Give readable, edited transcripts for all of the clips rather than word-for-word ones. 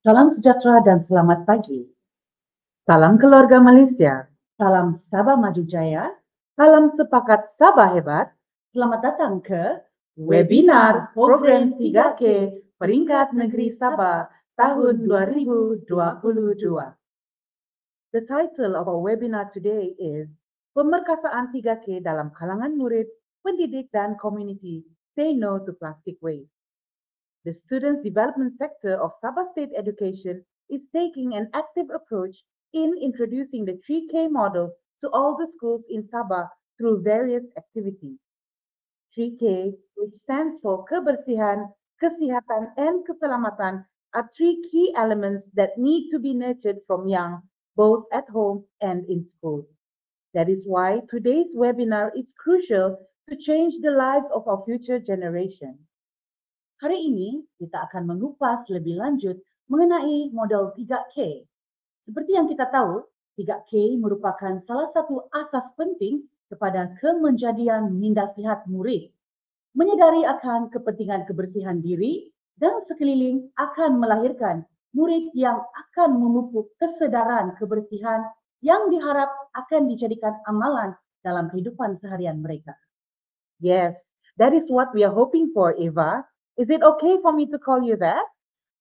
Salam sejahtera dan selamat pagi. Salam keluarga Malaysia, salam Sabah Maju Jaya, salam sepakat Sabah hebat. Selamat datang ke webinar program 3K Peringkat Negeri Sabah tahun 2022. The title of our webinar today is Pemerkasaan 3K dalam kalangan murid, pendidik dan community say no to plastic waste. The students' development sector of Sabah State Education is taking an active approach in introducing the 3K model to all the schools in Sabah through various activities. 3K, which stands for Kebersihan, Kesihatan, and Keselamatan, are three key elements that need to be nurtured from young, both at home and in school. That is why today's webinar is crucial to change the lives of our future generation. Hari ini kita akan mengupas lebih lanjut mengenai model 3K. Seperti yang kita tahu, 3K merupakan salah satu asas penting kepada kemenjadian minda sihat murid. Menyadari akan kepentingan kebersihan diri dan sekeliling akan melahirkan murid yang akan memupuk kesedaran kebersihan yang diharap akan dijadikan amalan dalam kehidupan seharian mereka. Yes, that is what we are hoping for, Eva. Is it okay for me to call you that?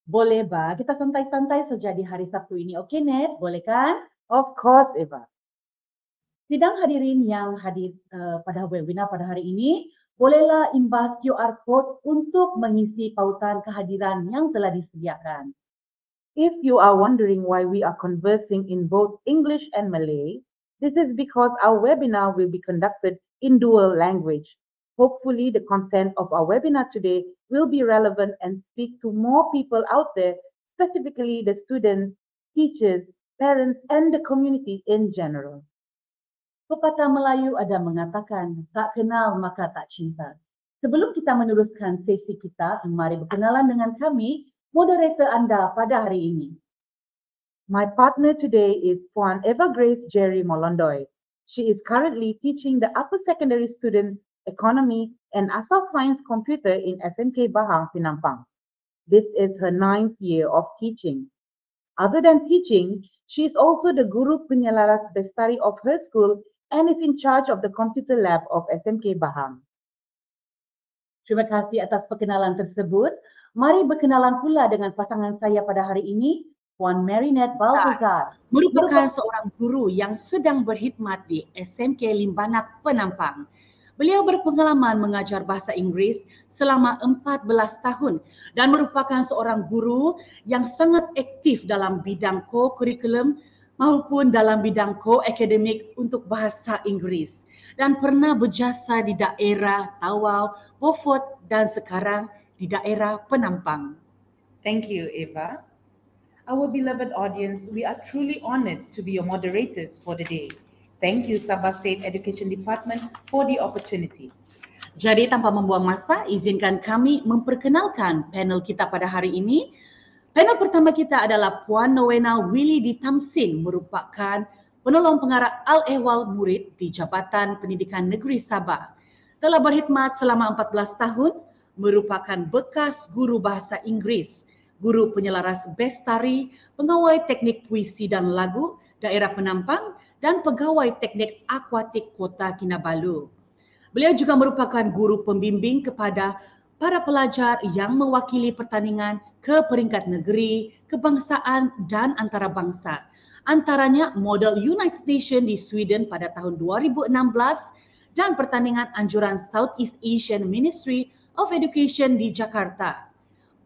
Boleh, Ba. Kita santai-santai saja di hari Sabtu ini. Okay, Ned? Boleh kan? Of course, Eva. Sidang hadirin yang hadir pada webinar pada hari ini, bolehlah imbas QR code untuk mengisi pautan kehadiran yang telah disediakan. If you are wondering why we are conversing in both English and Malay, this is because our webinar will be conducted in dual language. Hopefully, the content of our webinar today will be relevant and speak to more people out there, specifically the students, teachers, parents, and the community in general. Pepatah Melayu ada mengatakan, tak kenal maka tak cinta. Sebelum kita meneruskan sesi kita, mari berkenalan dengan kami, moderator anda pada hari ini. My partner today is Puan Eva Grace Jerry Molondoy. She is currently teaching the upper secondary students Economy and Asas Science Computer in SMK Bahang, Penampang. This is her 9th year of teaching. Other than teaching, she is also the Guru Penyelaras Bestari of her school and is in charge of the computer lab of SMK Bahang. Terima kasih atas perkenalan tersebut. Mari berkenalan pula dengan pasangan saya pada hari ini, Puan Marinette Balthazar. Merupakan seorang guru yang sedang berkhidmat di SMK Limbanak, Penampang. Beliau berpengalaman mengajar bahasa Inggeris selama 14 tahun dan merupakan seorang guru yang sangat aktif dalam bidang co-curriculum maupun dalam bidang co-akademik untuk bahasa Inggeris dan pernah berjasa di daerah Tawau, Beaufort dan sekarang di daerah Penampang. Thank you, Eva. Our beloved audience, we are truly honored to be your moderators for the day. Thank you, Sabah State Education Department, for the opportunity. Jadi tanpa membuang masa, izinkan kami memperkenalkan panel kita pada hari ini. Panel pertama kita adalah Puan Nowena Willy Ditamsin, merupakan penolong pengarah al-ehwal murid di Jabatan Pendidikan Negeri Sabah. Telah berkhidmat selama 14 tahun, merupakan bekas guru bahasa Inggeris, guru penyelaras bestari, pengawal teknik puisi dan lagu daerah Penampang, dan pegawai teknik akuatik Kota Kinabalu. Beliau juga merupakan guru pembimbing kepada para pelajar yang mewakili pertandingan ke peringkat negeri, kebangsaan dan antarabangsa. Antaranya model United Nations di Sweden pada tahun 2016 dan pertandingan anjuran Southeast Asian Ministry of Education di Jakarta.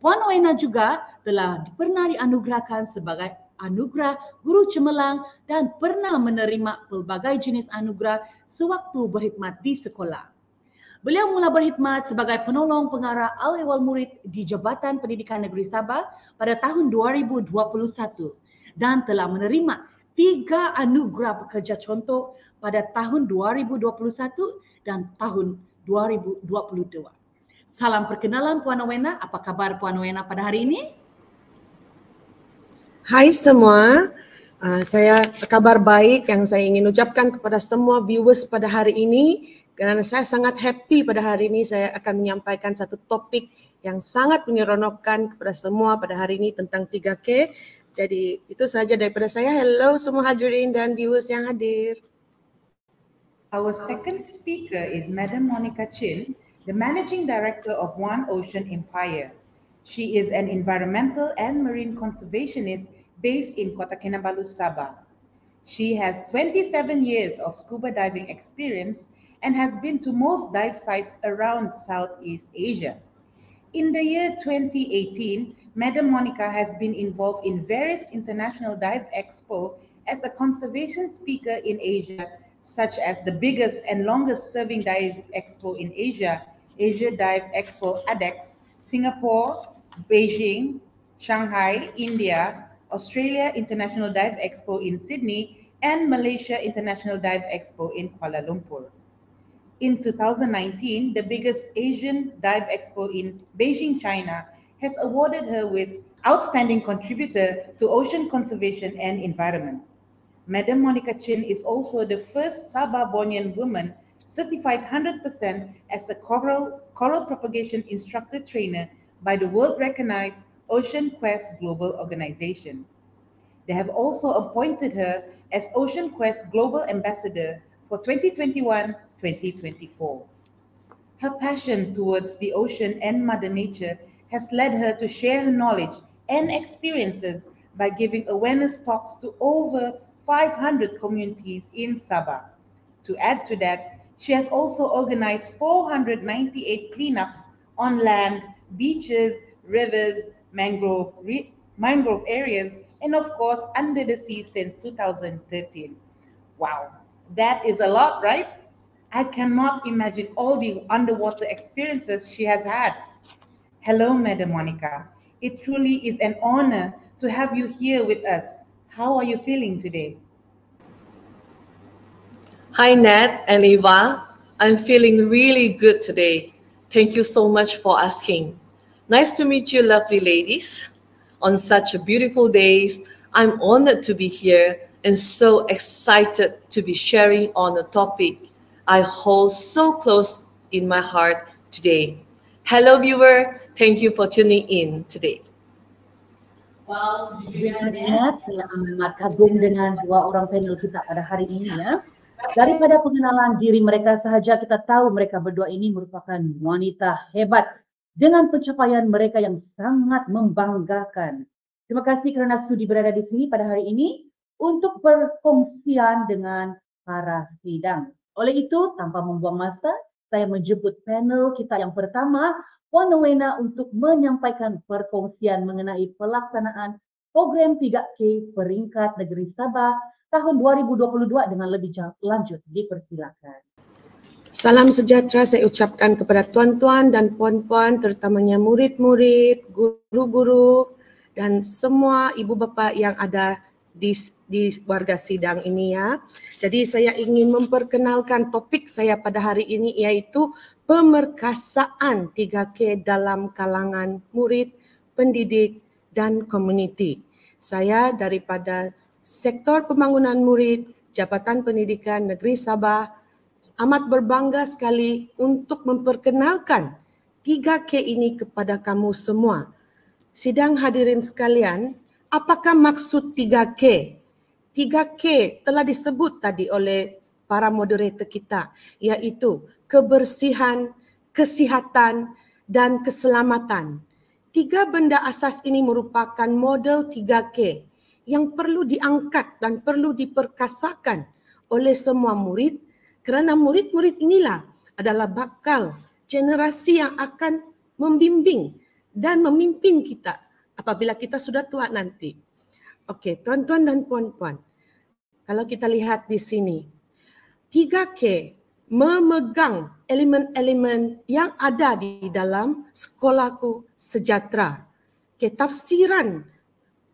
Puan Nowena juga telah pernah dianugerahkan sebagai anugerah guru cemerlang dan pernah menerima pelbagai jenis anugerah sewaktu berkhidmat di sekolah. Beliau mula berkhidmat sebagai penolong pengarah al-ehwal murid di Jabatan Pendidikan Negeri Sabah pada tahun 2021 dan telah menerima 3 anugerah pekerja contoh pada tahun 2021 dan tahun 2022. Salam perkenalan Puan Nowena. Apa kabar Puan Nowena pada hari ini? Hai semua, saya kabar baik yang saya ingin ucapkan kepada semua viewers pada hari ini kerana saya sangat happy pada hari ini saya akan menyampaikan satu topik yang sangat menyeronokkan kepada semua pada hari ini tentang 3K. Jadi itu sahaja daripada saya. Hello semua hadirin dan viewers yang hadir. Our second speaker is Madam Monica Chin, the Managing Director of One Ocean Empire. She is an environmental and marine conservationist based in Kota Kinabalu, Sabah. She has 27 years of scuba diving experience and has been to most dive sites around Southeast Asia. In the year 2018, Madam Monica has been involved in various international dive expo as a conservation speaker in Asia, such as the biggest and longest serving dive expo in Asia, Asia Dive Expo ADEX, Singapore, Beijing, Shanghai, India, Australia International Dive Expo in Sydney, and Malaysia International Dive Expo in Kuala Lumpur. In 2019, the biggest Asian Dive Expo in Beijing, China, has awarded her with Outstanding Contributor to Ocean Conservation and Environment. Madam Monica Chin is also the first Sabah-Bornean woman certified 100% as a coral propagation instructor trainer by the world-recognized Ocean Quest Global Organization. They have also appointed her as Ocean Quest Global Ambassador for 2021-2024. Her passion towards the ocean and Mother Nature has led her to share her knowledge and experiences by giving awareness talks to over 500 communities in Sabah. To add to that, she has also organized 498 cleanups on land, beaches, rivers, mangrove areas, and of course, under the sea since 2013. Wow, that is a lot, right? I cannot imagine all the underwater experiences she has had. Hello, Madam Monica. It truly is an honor to have you here with us. How are you feeling today? Hi, Nat and Eva. I'm feeling really good today. Thank you so much for asking. Nice to meet you, lovely ladies. On such a beautiful days, I'm honored to be here and so excited to be sharing on a topic I hold so close in my heart today. Hello, viewer. Thank you for tuning in today. Sejujurnya saya amat kagum dengan dua orang panel kita pada hari ini ya. Daripada pengenalan diri mereka sahaja kita tahu mereka berdua ini merupakan wanita hebat dengan pencapaian mereka yang sangat membanggakan. Terima kasih kerana sudi berada di sini pada hari ini untuk berkongsian dengan para sidang. Oleh itu, tanpa membuang masa, saya menjemput panel kita yang pertama, Puan Nowena, untuk menyampaikan perkongsian mengenai pelaksanaan program 3K peringkat negeri Sabah tahun 2022 dengan lebih lanjut. Dipersilakan. Salam sejahtera saya ucapkan kepada tuan-tuan dan puan-puan, terutamanya murid-murid, guru-guru dan semua ibu bapa yang ada di warga sidang ini ya. Jadi saya ingin memperkenalkan topik saya pada hari ini iaitu pemerkasaan 3K dalam kalangan murid, pendidik dan komuniti. Saya daripada Sektor Pembangunan Murid Jabatan Pendidikan Negeri Sabah amat berbangga sekali untuk memperkenalkan 3K ini kepada kamu semua. Sidang hadirin sekalian, apakah maksud 3K? 3K telah disebut tadi oleh para moderator kita, iaitu kebersihan, kesihatan dan keselamatan. Tiga benda asas ini merupakan model 3K yang perlu diangkat dan perlu diperkasakan oleh semua murid kerana murid-murid inilah adalah bakal generasi yang akan membimbing dan memimpin kita apabila kita sudah tua nanti. Okey, tuan-tuan dan puan-puan, kalau kita lihat di sini, 3K memegang elemen-elemen yang ada di dalam Sekolahku Sejahtera. Okay, tafsiran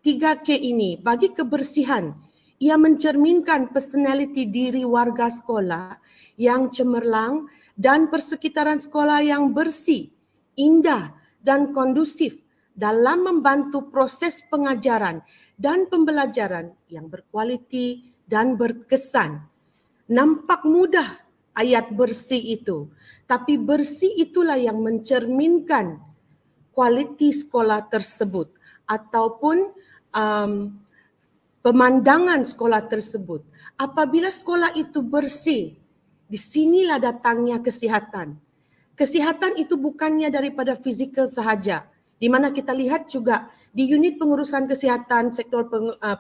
3K ini bagi kebersihan, ia mencerminkan personaliti diri warga sekolah yang cemerlang dan persekitaran sekolah yang bersih, indah dan kondusif dalam membantu proses pengajaran dan pembelajaran yang berkualiti dan berkesan. Nampak mudah ayat bersih itu, tapi bersih itulah yang mencerminkan kualiti sekolah tersebut ataupun pemandangan sekolah tersebut. Apabila sekolah itu bersih, di sinilah datangnya kesihatan. Kesihatan itu bukannya daripada fizikal sahaja, di mana kita lihat juga di unit pengurusan kesihatan sektor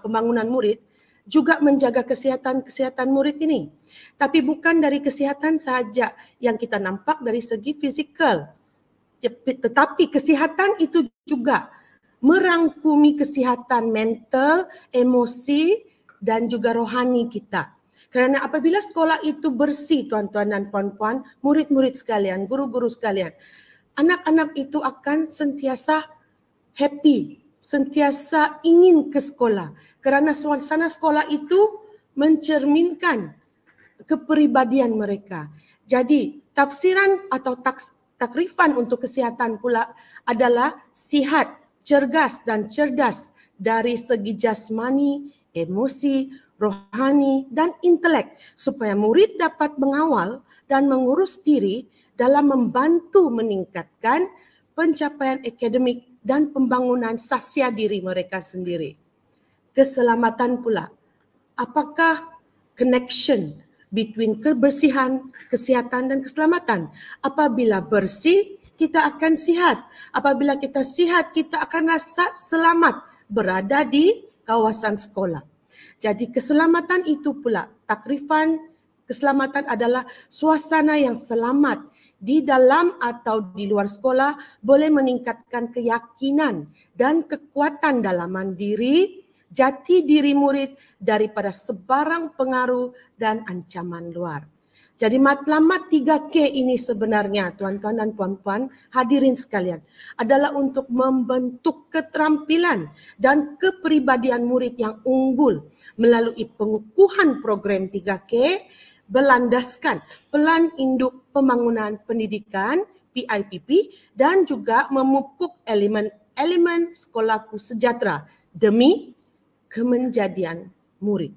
pembangunan murid juga menjaga kesihatan murid ini. Tapi bukan dari kesihatan sahaja yang kita nampak dari segi fizikal, tetapi kesihatan itu juga merangkumi kesihatan mental, emosi dan juga rohani kita. Kerana apabila sekolah itu bersih, tuan-tuan dan puan-puan, murid-murid sekalian, guru-guru sekalian, anak-anak itu akan sentiasa happy, sentiasa ingin ke sekolah. Kerana suasana sekolah itu mencerminkan kepribadian mereka. Jadi tafsiran atau takrifan untuk kesihatan pula adalah sihat, cergas dan cerdas dari segi jasmani, emosi, rohani dan intelek, supaya murid dapat mengawal dan mengurus diri dalam membantu meningkatkan pencapaian akademik dan pembangunan sahsia diri mereka sendiri. Keselamatan pula. Apakah connection between kebersihan, kesihatan dan keselamatan? Apabila bersih, kita akan sihat. Apabila kita sihat, kita akan rasa selamat berada di kawasan sekolah. Jadi keselamatan itu pula, takrifan keselamatan adalah suasana yang selamat di dalam atau di luar sekolah, boleh meningkatkan keyakinan dan kekuatan dalaman diri, jati diri murid daripada sebarang pengaruh dan ancaman luar. Jadi matlamat 3K ini sebenarnya, tuan-tuan dan puan-puan, hadirin sekalian, adalah untuk membentuk keterampilan dan kepribadian murid yang unggul melalui pengukuhan program 3K berlandaskan Pelan Induk Pembangunan Pendidikan PIPP dan juga memupuk elemen-elemen sekolahku sejahtera demi kemenjadian murid.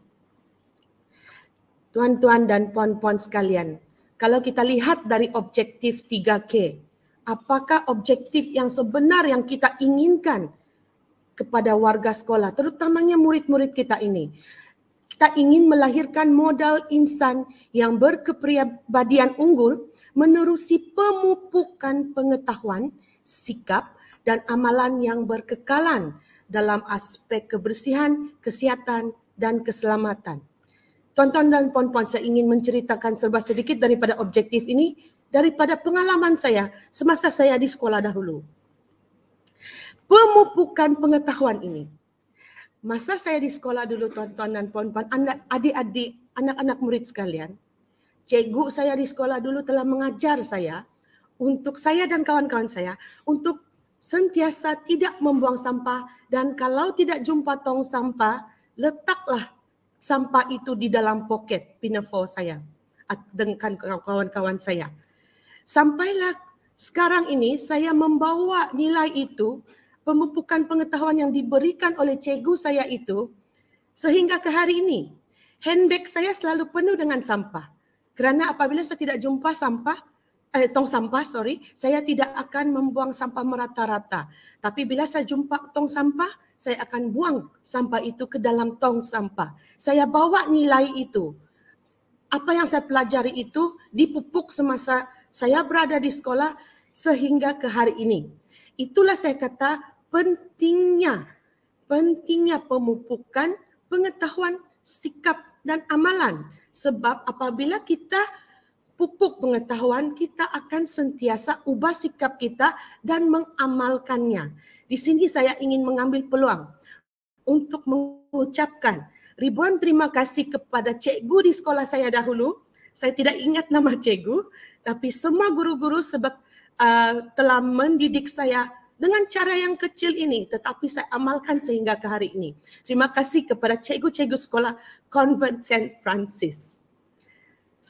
Tuan-tuan dan puan-puan sekalian, kalau kita lihat dari objektif 3K, apakah objektif yang sebenar yang kita inginkan kepada warga sekolah, terutamanya murid-murid kita ini? Kita ingin melahirkan modal insan yang berkepribadian unggul menerusi pemupukan pengetahuan, sikap dan amalan yang berkekalan dalam aspek kebersihan, kesihatan dan keselamatan. Tuan-tuan dan puan-puan, saya ingin menceritakan serba sedikit daripada objektif ini, daripada pengalaman saya semasa saya di sekolah dahulu. Pemupukan pengetahuan ini. Masa saya di sekolah dulu, tuan-tuan dan puan-puan, adik-adik, anak-anak murid sekalian, cikgu saya di sekolah dulu telah mengajar saya, untuk saya dan kawan-kawan saya, untuk sentiasa tidak membuang sampah dan kalau tidak jumpa tong sampah, letaklah sampah itu di dalam poket pinafore saya dengan kawan-kawan saya. Sampailah sekarang ini saya membawa nilai itu, pemupukan pengetahuan yang diberikan oleh cikgu saya itu, sehingga ke hari ini handbag saya selalu penuh dengan sampah. Kerana apabila saya tidak jumpa tong sampah, saya tidak akan membuang sampah merata-rata. Tapi bila saya jumpa tong sampah, saya akan buang sampah itu ke dalam tong sampah. Saya bawa nilai itu. Apa yang saya pelajari itu dipupuk semasa saya berada di sekolah sehingga ke hari ini. Itulah saya kata pentingnya pemupukan pengetahuan, sikap dan amalan. Sebab apabila kita pupuk pengetahuan, kita akan sentiasa ubah sikap kita dan mengamalkannya. Di sini saya ingin mengambil peluang untuk mengucapkan ribuan terima kasih kepada cikgu di sekolah saya dahulu. Saya tidak ingat nama cikgu, tapi semua guru-guru sebab telah mendidik saya dengan cara yang kecil ini, tetapi saya amalkan sehingga ke hari ini. Terima kasih kepada cikgu-cikgu sekolah Konvent St. Francis.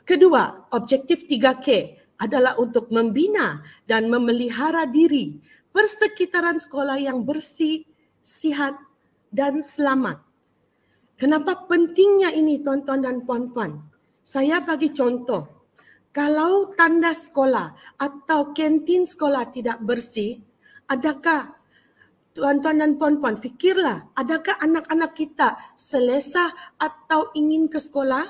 Kedua, objektif 3K adalah untuk membina dan memelihara diri persekitaran sekolah yang bersih, sihat dan selamat. Kenapa pentingnya ini, tuan-tuan dan puan-puan? Saya bagi contoh, kalau tandas sekolah atau kantin sekolah tidak bersih, Adakah tuan-tuan dan puan-puan, fikirlah, adakah anak-anak kita selesa atau ingin ke sekolah?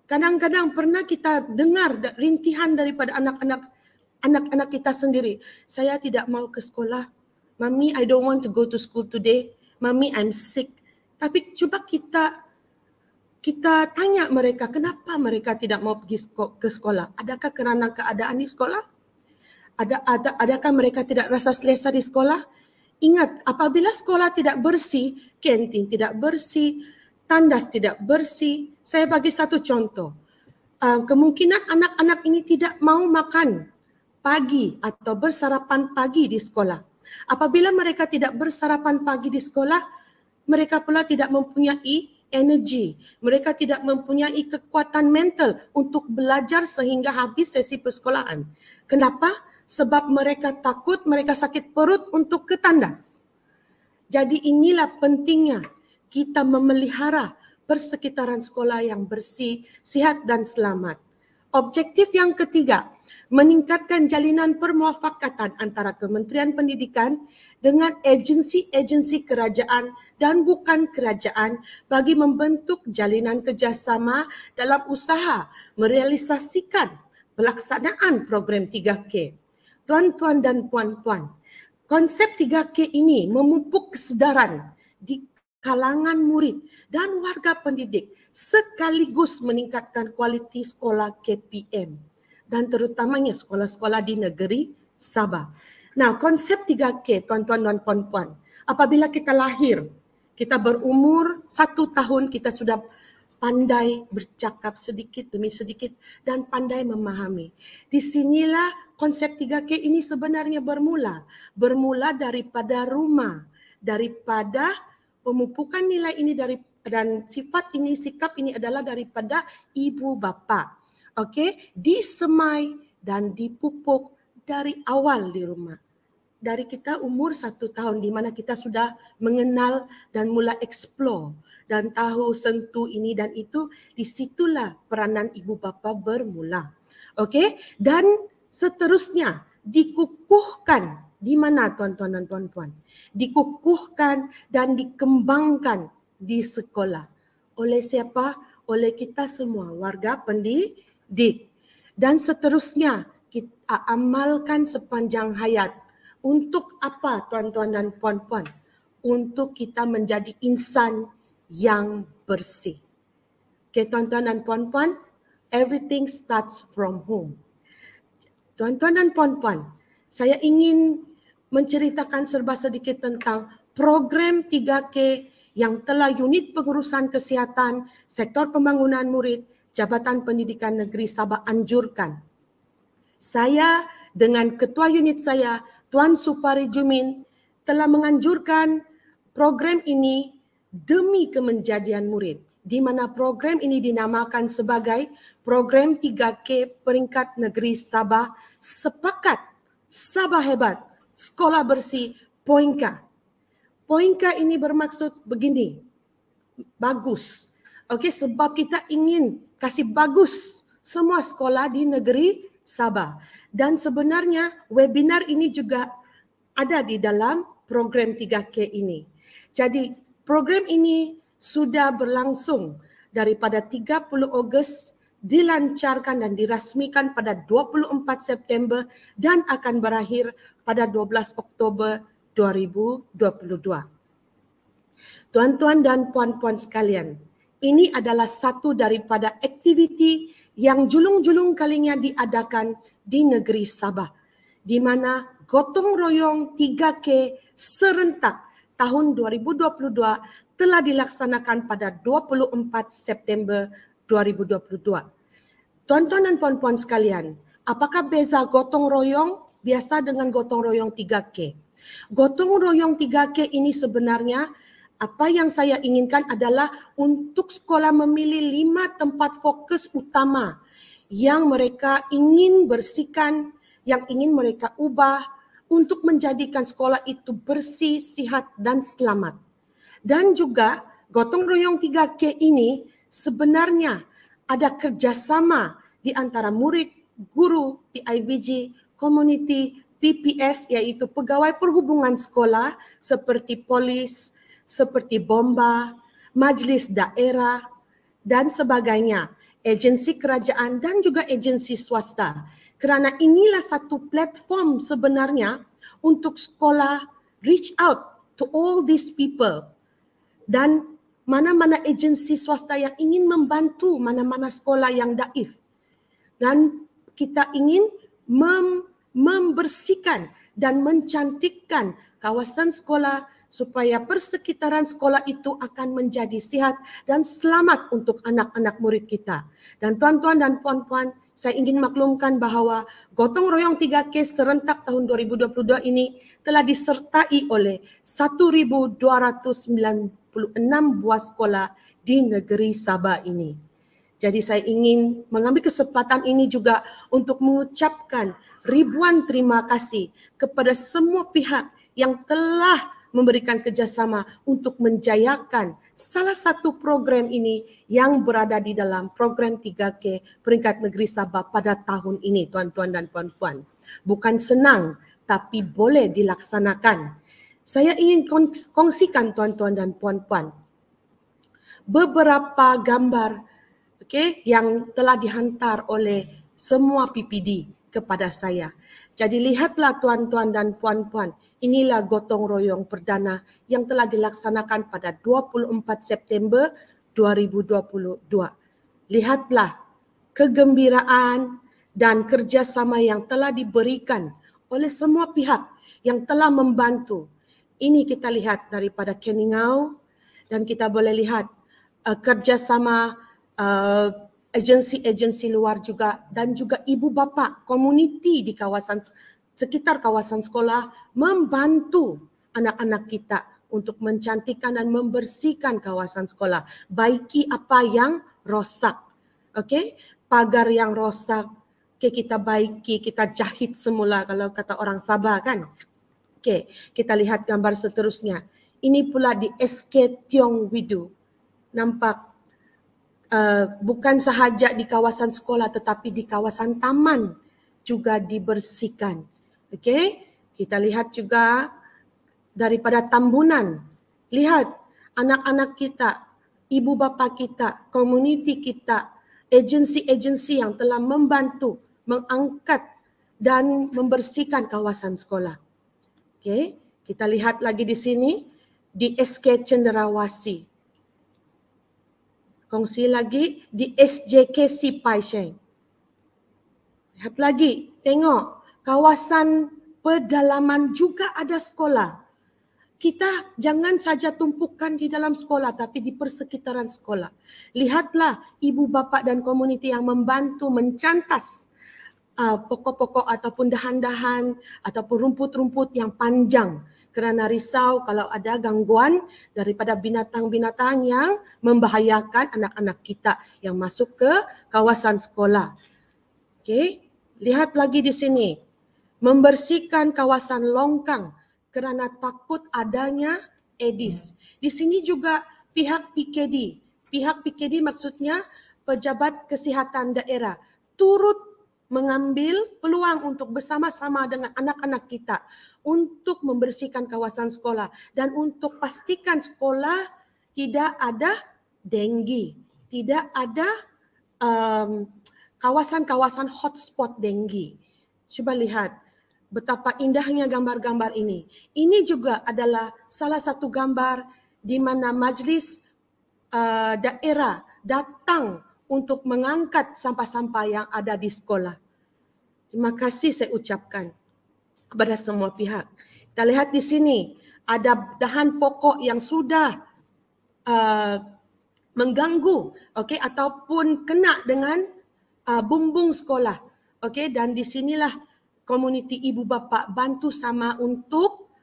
Kadang-kadang pernah kita dengar rintihan daripada anak-anak kita sendiri. Saya tidak mau ke sekolah. Mami, I don't want to go to school today. Mami, I'm sick. Tapi coba kita tanya mereka, kenapa mereka tidak mau pergi ke sekolah? Adakah kerana keadaan di sekolah? Adakah mereka tidak rasa selesa di sekolah? Ingat, apabila sekolah tidak bersih, kantin tidak bersih, tandas tidak bersih. Saya bagi satu contoh. Kemungkinan anak-anak ini tidak mau makan pagi atau bersarapan pagi di sekolah. Apabila mereka tidak bersarapan pagi di sekolah, mereka pula tidak mempunyai energi. Mereka tidak mempunyai kekuatan mental untuk belajar sehingga habis sesi persekolahan. Kenapa? Sebab mereka takut, mereka sakit perut untuk ke tandas. Jadi inilah pentingnya kita memelihara persekitaran sekolah yang bersih, sihat dan selamat. Objektif yang ketiga, meningkatkan jalinan permuafakatan antara Kementerian Pendidikan dengan agensi-agensi kerajaan dan bukan kerajaan bagi membentuk jalinan kerjasama dalam usaha merealisasikan pelaksanaan program 3K. Tuan-tuan dan puan-puan, konsep 3K ini memupuk kesedaran di kalangan murid dan warga pendidik sekaligus meningkatkan kualiti sekolah KPM dan terutamanya sekolah-sekolah di negeri Sabah. Nah, konsep 3K, tuan-tuan dan puan-puan, apabila kita lahir, kita berumur 1 tahun, kita sudah pandai bercakap sedikit demi sedikit dan pandai memahami. Di sinilah konsep 3K ini sebenarnya bermula. Bermula daripada rumah, daripada pemupukan nilai ini dan sifat ini, sikap ini adalah daripada ibu bapa. Okey, disemai dan dipupuk dari awal di rumah. Dari kita umur 1 tahun di mana kita sudah mengenal dan mula explore dan tahu sentuh ini dan itu, disitulah peranan ibu bapa bermula. Okey, dan seterusnya dikukuhkan di mana tuan-tuan dan puan-puan? Dikukuhkan dan dikembangkan di sekolah. Oleh siapa? Oleh kita semua, warga pendidik. Dan seterusnya kita amalkan sepanjang hayat. Untuk apa tuan-tuan dan puan-puan? Untuk kita menjadi insan yang bersih. Okay, tuan-tuan dan puan-puan, everything starts from home. Tuan-tuan dan puan-puan, saya ingin menceritakan serba sedikit tentang program 3K yang telah Unit Pengurusan Kesihatan, Sektor Pembangunan Murid, Jabatan Pendidikan Negeri Sabah anjurkan. Saya dengan Ketua Unit saya, Tuan Supari Jumin, telah menganjurkan program ini demi kemenjadian murid, di mana program ini dinamakan sebagai program 3K peringkat negeri Sabah sepakat Sabah hebat, sekolah bersih, Poinka. Poinka ini bermaksud begini, bagus. Okey, sebab kita ingin kasih bagus semua sekolah di negeri Sabah. Dan sebenarnya webinar ini juga ada di dalam program 3K ini. Jadi program ini sudah berlangsung daripada 30 Ogos, dilancarkan dan dirasmikan pada 24 September dan akan berakhir pada 12 Oktober 2022. Tuan-tuan dan puan-puan sekalian, ini adalah satu daripada aktiviti yang julung-julung kalinya diadakan di negeri Sabah, di mana gotong royong 3K serentak tahun 2022 telah dilaksanakan pada 24 September 2022. Tuan-tuan dan puan-puan sekalian, apakah beza gotong royong biasa dengan gotong royong 3K? Gotong royong 3K ini sebenarnya apa yang saya inginkan adalah untuk sekolah memilih 5 tempat fokus utama yang mereka ingin bersihkan, yang ingin mereka ubah untuk menjadikan sekolah itu bersih, sihat dan selamat. Dan juga gotong royong 3K ini sebenarnya ada kerjasama di antara murid, guru, PIBG, community PPS iaitu pegawai perhubungan sekolah seperti polis, seperti bomba, majlis daerah dan sebagainya, agensi kerajaan dan juga agensi swasta. Kerana inilah satu platform sebenarnya untuk sekolah reach out to all these people, dan mana-mana agensi swasta yang ingin membantu mana-mana sekolah yang daif. Dan kita ingin membersihkan dan mencantikkan kawasan sekolah supaya persekitaran sekolah itu akan menjadi sihat dan selamat untuk anak-anak murid kita. Dan tuan-tuan dan puan-puan, saya ingin maklumkan bahawa gotong royong 3K serentak tahun 2022 ini telah disertai oleh 1,296 buah sekolah di negeri Sabah ini. Jadi saya ingin mengambil kesempatan ini juga untuk mengucapkan ribuan terima kasih kepada semua pihak yang telah memberikan kerjasama untuk menjayakan salah satu program ini yang berada di dalam program 3K peringkat negeri Sabah pada tahun ini, tuan-tuan dan puan-puan. Bukan senang tapi boleh dilaksanakan. Saya ingin kongsikan tuan-tuan dan puan-puan beberapa gambar yang telah dihantar oleh semua PPD kepada saya. Jadi lihatlah tuan-tuan dan puan-puan, inilah gotong royong perdana yang telah dilaksanakan pada 24 September 2022. Lihatlah kegembiraan dan kerjasama yang telah diberikan oleh semua pihak yang telah membantu. Ini kita lihat daripada Keningau, dan kita boleh lihat kerjasama agensi-agensi luar juga, dan juga ibu bapa komuniti di kawasan sekitar kawasan sekolah membantu anak-anak kita untuk mencantikkan dan membersihkan kawasan sekolah, baiki apa yang rosak. Pagar yang rosak, kita baiki, kita jahit semula kalau kata orang Sabah kan. Kita lihat gambar seterusnya. Ini pula di SK Tiong Widu. Nampak bukan sahaja di kawasan sekolah tetapi di kawasan taman juga dibersihkan. Kita lihat juga daripada Tambunan. Lihat anak-anak kita, ibu bapa kita, komuniti kita, agensi-agensi yang telah membantu mengangkat dan membersihkan kawasan sekolah. Kita lihat lagi di sini di SK Cenderawasih. Kongsi lagi di SJKC Pai Sheng. Lihat lagi, tengok kawasan pedalaman juga ada sekolah. Kita jangan saja tumpukan di dalam sekolah tapi di persekitaran sekolah. Lihatlah ibu bapa dan komuniti yang membantu mencantas pokok-pokok ataupun dahan-dahan ataupun rumput-rumput yang panjang. Kerana risau kalau ada gangguan daripada binatang-binatang yang membahayakan anak-anak kita yang masuk ke kawasan sekolah. Lihat lagi di sini. Membersihkan kawasan longkang kerana takut adanya Aedes. Di sini juga pihak PKD. Pihak PKD maksudnya pejabat kesihatan daerah turut mengambil peluang untuk bersama-sama dengan anak-anak kita untuk membersihkan kawasan sekolah dan untuk pastikan sekolah tidak ada denggi, tidak ada kawasan-kawasan hotspot denggi. Coba lihat betapa indahnya gambar-gambar ini. Ini juga adalah salah satu gambar di mana majlis daerah datang untuk mengangkat sampah-sampah yang ada di sekolah. Terima kasih saya ucapkan kepada semua pihak. Kita lihat di sini ada dahan pokok yang sudah mengganggu, ataupun kena dengan bumbung sekolah. Dan di sinilah komuniti ibu bapa bantu sama untuk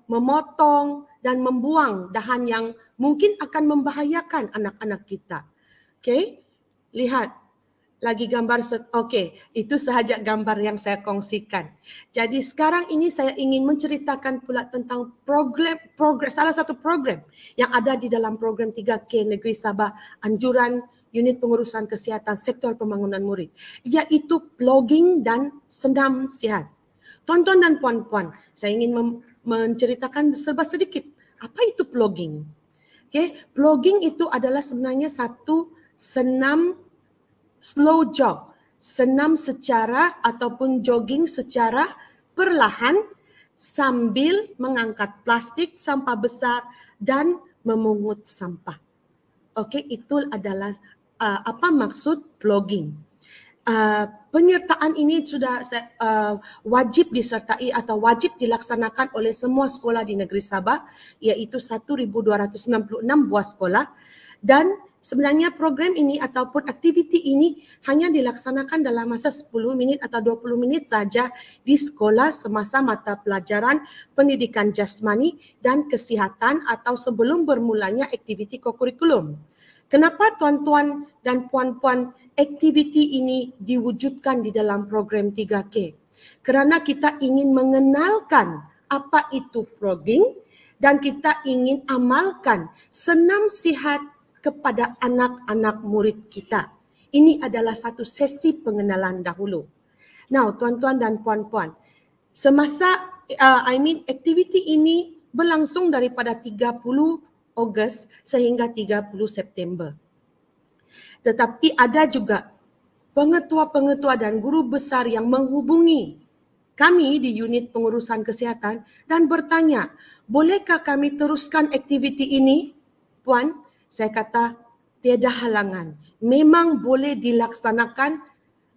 memotong dan membuang dahan yang mungkin akan membahayakan anak-anak kita. Lihat lagi gambar, itu sahaja gambar yang saya kongsikan. Jadi sekarang ini saya ingin menceritakan pula tentang salah satu program yang ada di dalam program 3K Negeri Sabah, anjuran Unit Pengurusan Kesihatan Sektor Pembangunan Murid, iaitu plogging dan senam sihat. Tuan-tuan dan puan-puan, saya ingin menceritakan serba sedikit. Apa itu plogging? Okay, plogging itu adalah sebenarnya satu senam slow jog, senam secara ataupun jogging secara perlahan sambil mengangkat plastik, sampah besar dan memungut sampah. Okey, itu adalah apa maksud plogging. Penyertaan ini sudah wajib disertai atau wajib dilaksanakan oleh semua sekolah di negeri Sabah, iaitu 1,296 buah sekolah, dan sebenarnya program ini ataupun aktiviti ini hanya dilaksanakan dalam masa 10 minit atau 20 minit saja di sekolah semasa mata pelajaran pendidikan jasmani dan kesihatan atau sebelum bermulanya aktiviti kokurikulum. Kenapa tuan-tuan dan puan-puan aktiviti ini diwujudkan di dalam program 3K? Kerana kita ingin mengenalkan apa itu plogging dan kita ingin amalkan senam sihat kepada anak-anak murid kita. Ini adalah satu sesi pengenalan dahulu. Now, tuan-tuan dan puan-puan, semasa aktiviti ini berlangsung daripada 30 Ogos sehingga 30 September. Tetapi ada juga pengetua-pengetua dan guru besar yang menghubungi kami di unit pengurusan kesihatan dan bertanya, bolehkah kami teruskan aktiviti ini? Puan, saya kata tiada halangan. Memang boleh dilaksanakan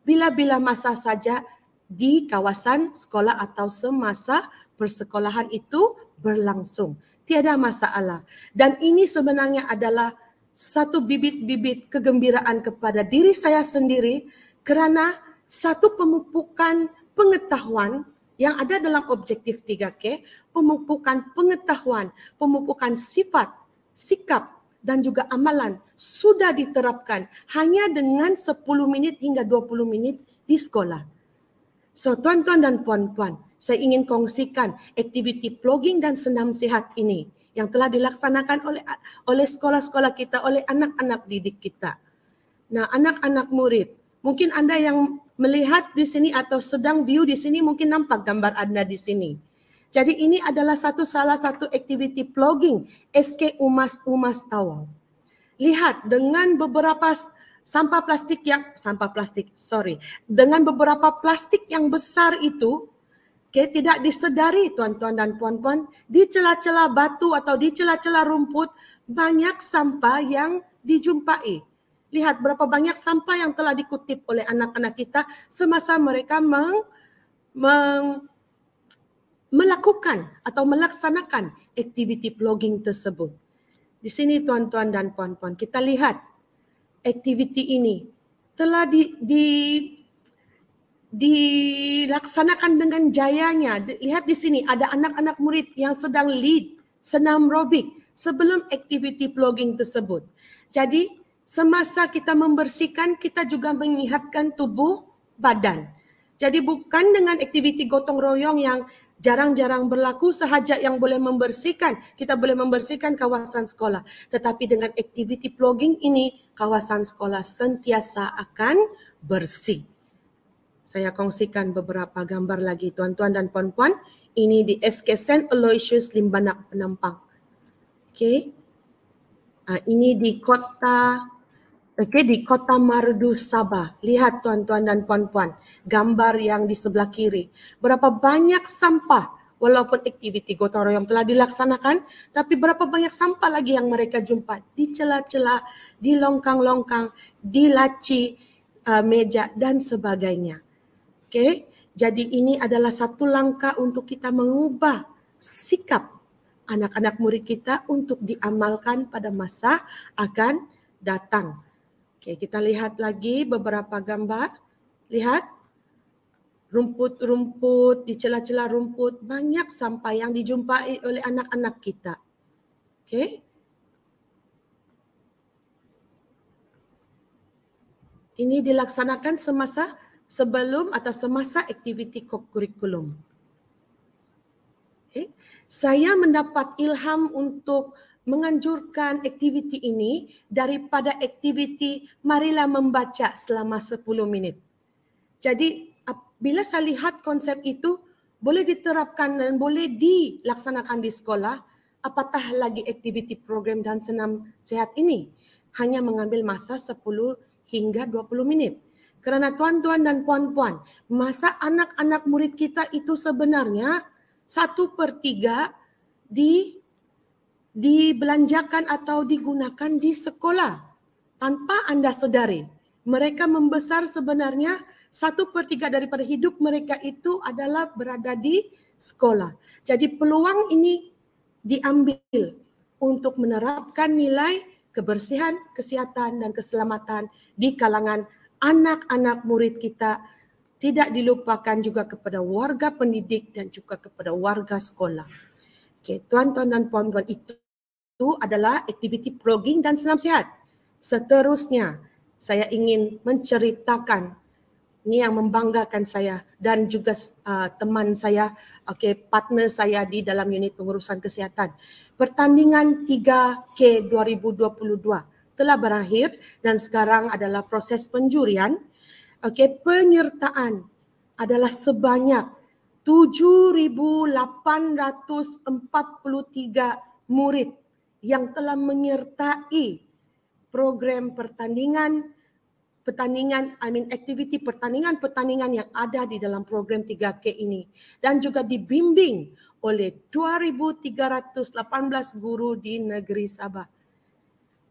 bila-bila masa saja di kawasan sekolah atau semasa persekolahan itu berlangsung. Tiada masalah. Dan ini sebenarnya adalah satu bibit-bibit kegembiraan kepada diri saya sendiri kerana satu pemupukan pengetahuan yang ada dalam objektif 3K, pemupukan pengetahuan, pemupukan sifat, sikap dan juga amalan sudah diterapkan hanya dengan 10 minit hingga 20 menit di sekolah. So, tuan-tuan dan puan-puan, saya ingin kongsikan aktiviti plogging dan senam sihat ini yang telah dilaksanakan oleh sekolah-sekolah kita, oleh anak-anak didik kita. Nah, anak-anak murid, mungkin anda yang melihat di sini atau sedang view di sini mungkin nampak gambar anda di sini. Jadi ini adalah salah satu aktiviti plogging SK Umas Tawau. Lihat dengan beberapa dengan beberapa plastik yang besar itu, tidak disedari tuan-tuan dan puan-puan, di celah-celah batu atau di celah-celah rumput banyak sampah yang dijumpai. Lihat berapa banyak sampah yang telah dikutip oleh anak-anak kita semasa mereka melakukan atau melaksanakan aktiviti plogging tersebut. Di sini tuan-tuan dan puan-puan, kita lihat aktiviti ini telah dilaksanakan dengan jayanya. Lihat di sini ada anak-anak murid yang sedang lead senam aerobik sebelum aktiviti plogging tersebut. Jadi semasa kita membersihkan, kita juga menyihatkan tubuh badan. Jadi bukan dengan aktiviti gotong royong yang jarang-jarang berlaku sahaja yang boleh membersihkan, kita boleh membersihkan kawasan sekolah. Tetapi dengan aktiviti plogging ini, kawasan sekolah sentiasa akan bersih. Saya kongsikan beberapa gambar lagi tuan-tuan dan puan-puan. Ini di SK St. Aloysius Limbanak Penampang. Ini di Kota Merdu Sabah. Lihat tuan-tuan dan puan-puan, gambar yang di sebelah kiri. Berapa banyak sampah, walaupun aktiviti gotong royong telah dilaksanakan, tapi berapa banyak sampah lagi yang mereka jumpa di celah-celah, di longkang-longkang, di laci meja dan sebagainya. Jadi ini adalah satu langkah untuk kita mengubah sikap anak-anak murid kita untuk diamalkan pada masa akan datang. Kita lihat lagi beberapa gambar. Lihat rumput-rumput, di celah-celah rumput, banyak sampah yang dijumpai oleh anak-anak kita. Ini dilaksanakan sebelum atau semasa aktiviti kurikulum. Saya mendapat ilham untuk menganjurkan aktiviti ini daripada aktiviti marilah membaca selama 10 minit. Jadi bila saya lihat konsep itu, boleh diterapkan dan boleh dilaksanakan di sekolah, apatah lagi aktiviti program dan senam sehat ini hanya mengambil masa 10 hingga 20 menit. Kerana tuan-tuan dan puan-puan, masa anak-anak murid kita itu sebenarnya 1/3 dibelanjakan atau digunakan di sekolah. Tanpa anda sedari, mereka membesar sebenarnya 1/3 daripada hidup mereka itu adalah berada di sekolah. Jadi peluang ini diambil untuk menerapkan nilai kebersihan, kesihatan dan keselamatan di kalangan anak-anak murid kita, tidak dilupakan juga kepada warga pendidik dan juga kepada warga sekolah. Okey, tuan-tuan dan puan-puan, itu adalah aktiviti blogging dan senam sihat. Seterusnya, saya ingin menceritakan ini yang membanggakan saya dan juga teman saya, partner saya di dalam unit pengurusan kesihatan. Pertandingan 3K 2022 telah berakhir dan sekarang adalah proses penjurian. Penyertaan adalah sebanyak 7,843 murid yang telah menyertai program aktiviti pertandingan yang ada di dalam program 3K ini dan juga dibimbing oleh 2,318 guru di negeri Sabah.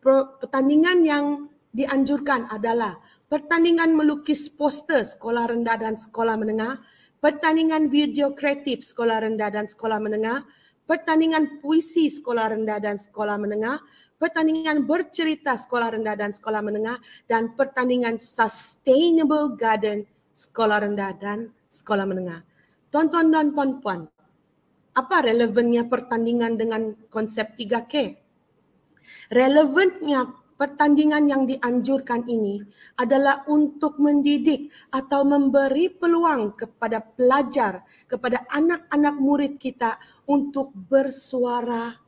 Pertandingan yang dianjurkan adalah pertandingan melukis poster sekolah rendah dan sekolah menengah, pertandingan video kreatif sekolah rendah dan sekolah menengah, pertandingan puisi sekolah rendah dan sekolah menengah, pertandingan bercerita sekolah rendah dan sekolah menengah, dan pertandingan sustainable garden sekolah rendah dan sekolah menengah. Tuan-tuan dan puan-puan, apa relevannya pertandingan dengan konsep 3K? Relevannya pertandingan yang dianjurkan ini adalah untuk mendidik atau memberi peluang kepada pelajar, kepada anak-anak murid kita untuk bersuara,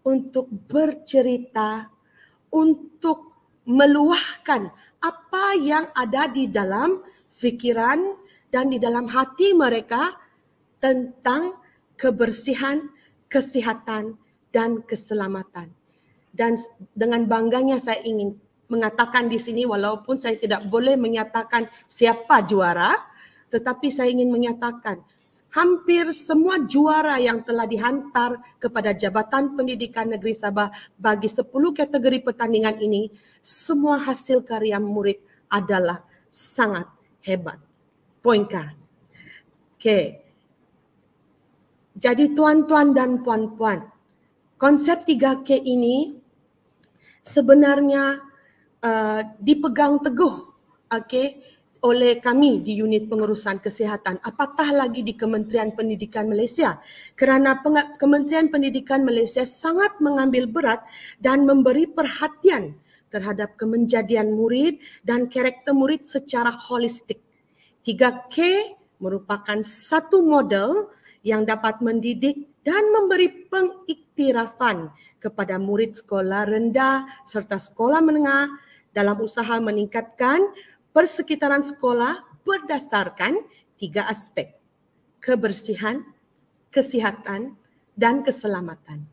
untuk bercerita, untuk meluahkan apa yang ada di dalam fikiran dan di dalam hati mereka tentang kebersihan, kesihatan dan keselamatan. Dan dengan bangganya saya ingin mengatakan di sini, walaupun saya tidak boleh menyatakan siapa juara, tetapi saya ingin menyatakan hampir semua juara yang telah dihantar kepada Jabatan Pendidikan Negeri Sabah bagi 10 kategori pertandingan ini, semua hasil karya murid adalah sangat hebat. Poin K. Okey. Jadi tuan-tuan dan puan-puan, konsep 3K ini sebenarnya dipegang teguh oleh kami di unit pengurusan kesihatan, apatah lagi di Kementerian Pendidikan Malaysia, kerana Kementerian Pendidikan Malaysia sangat mengambil berat dan memberi perhatian terhadap kemenjadian murid dan karakter murid secara holistik. 3K merupakan satu model yang dapat mendidik dan memberi pengiktirafan kepada murid sekolah rendah serta sekolah menengah dalam usaha meningkatkan persekitaran sekolah berdasarkan 3 aspek: kebersihan, kesihatan dan keselamatan.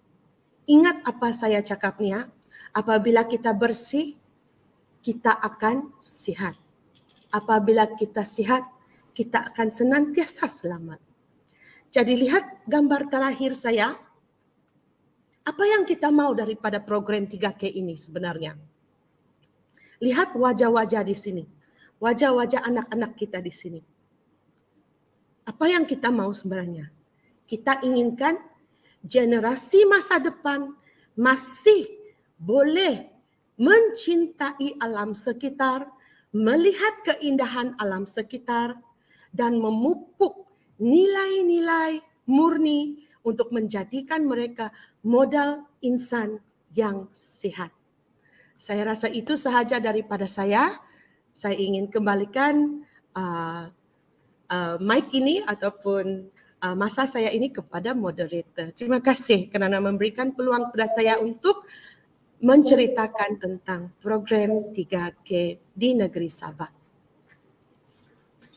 Ingat apa saya cakapnya, apabila kita bersih, kita akan sihat. Apabila kita sihat, kita akan senantiasa selamat. Jadi lihat gambar terakhir saya. Apa yang kita mau daripada program 3K ini sebenarnya? Lihat wajah-wajah di sini. Wajah-wajah anak-anak kita di sini. Apa yang kita mau sebenarnya? Kita inginkan generasi masa depan masih boleh mencintai alam sekitar, melihat keindahan alam sekitar dan memupuk nilai-nilai murni untuk menjadikan mereka modal insan yang sehat. Saya rasa itu sahaja daripada saya. Saya ingin kembalikan mic ini ataupun masa saya ini kepada moderator. Terima kasih kerana memberikan peluang kepada saya untuk menceritakan tentang program 3K di negeri Sabah.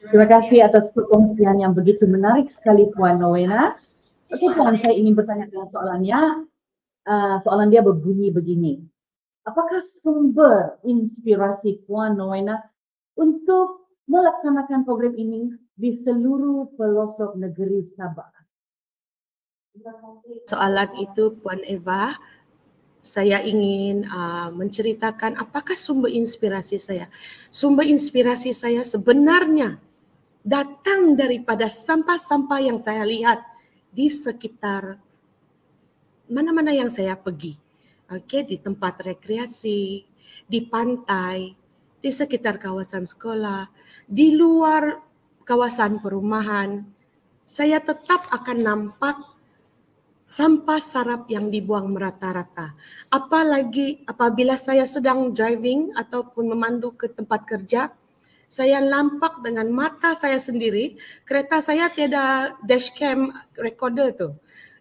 Terima kasih atas perkongsian yang begitu menarik sekali Puan Nowena. Oke Puan, saya ingin bertanya dengan soalannya. Soalan dia berbunyi begini. Apakah sumber inspirasi Puan Nowena untuk melaksanakan program ini di seluruh pelosok negeri Sabah? Soalan itu Puan Eva, saya ingin menceritakan apakah sumber inspirasi saya. Sumber inspirasi saya sebenarnya datang daripada sampah-sampah yang saya lihat di sekitar mana-mana yang saya pergi. Oke, di tempat rekreasi, di pantai, di sekitar kawasan sekolah, di luar kawasan perumahan, saya tetap akan nampak sampah sarap yang dibuang merata-rata. Apalagi apabila saya sedang driving ataupun memandu ke tempat kerja, saya nampak dengan mata saya sendiri, kereta saya tiada dashcam recorder tu.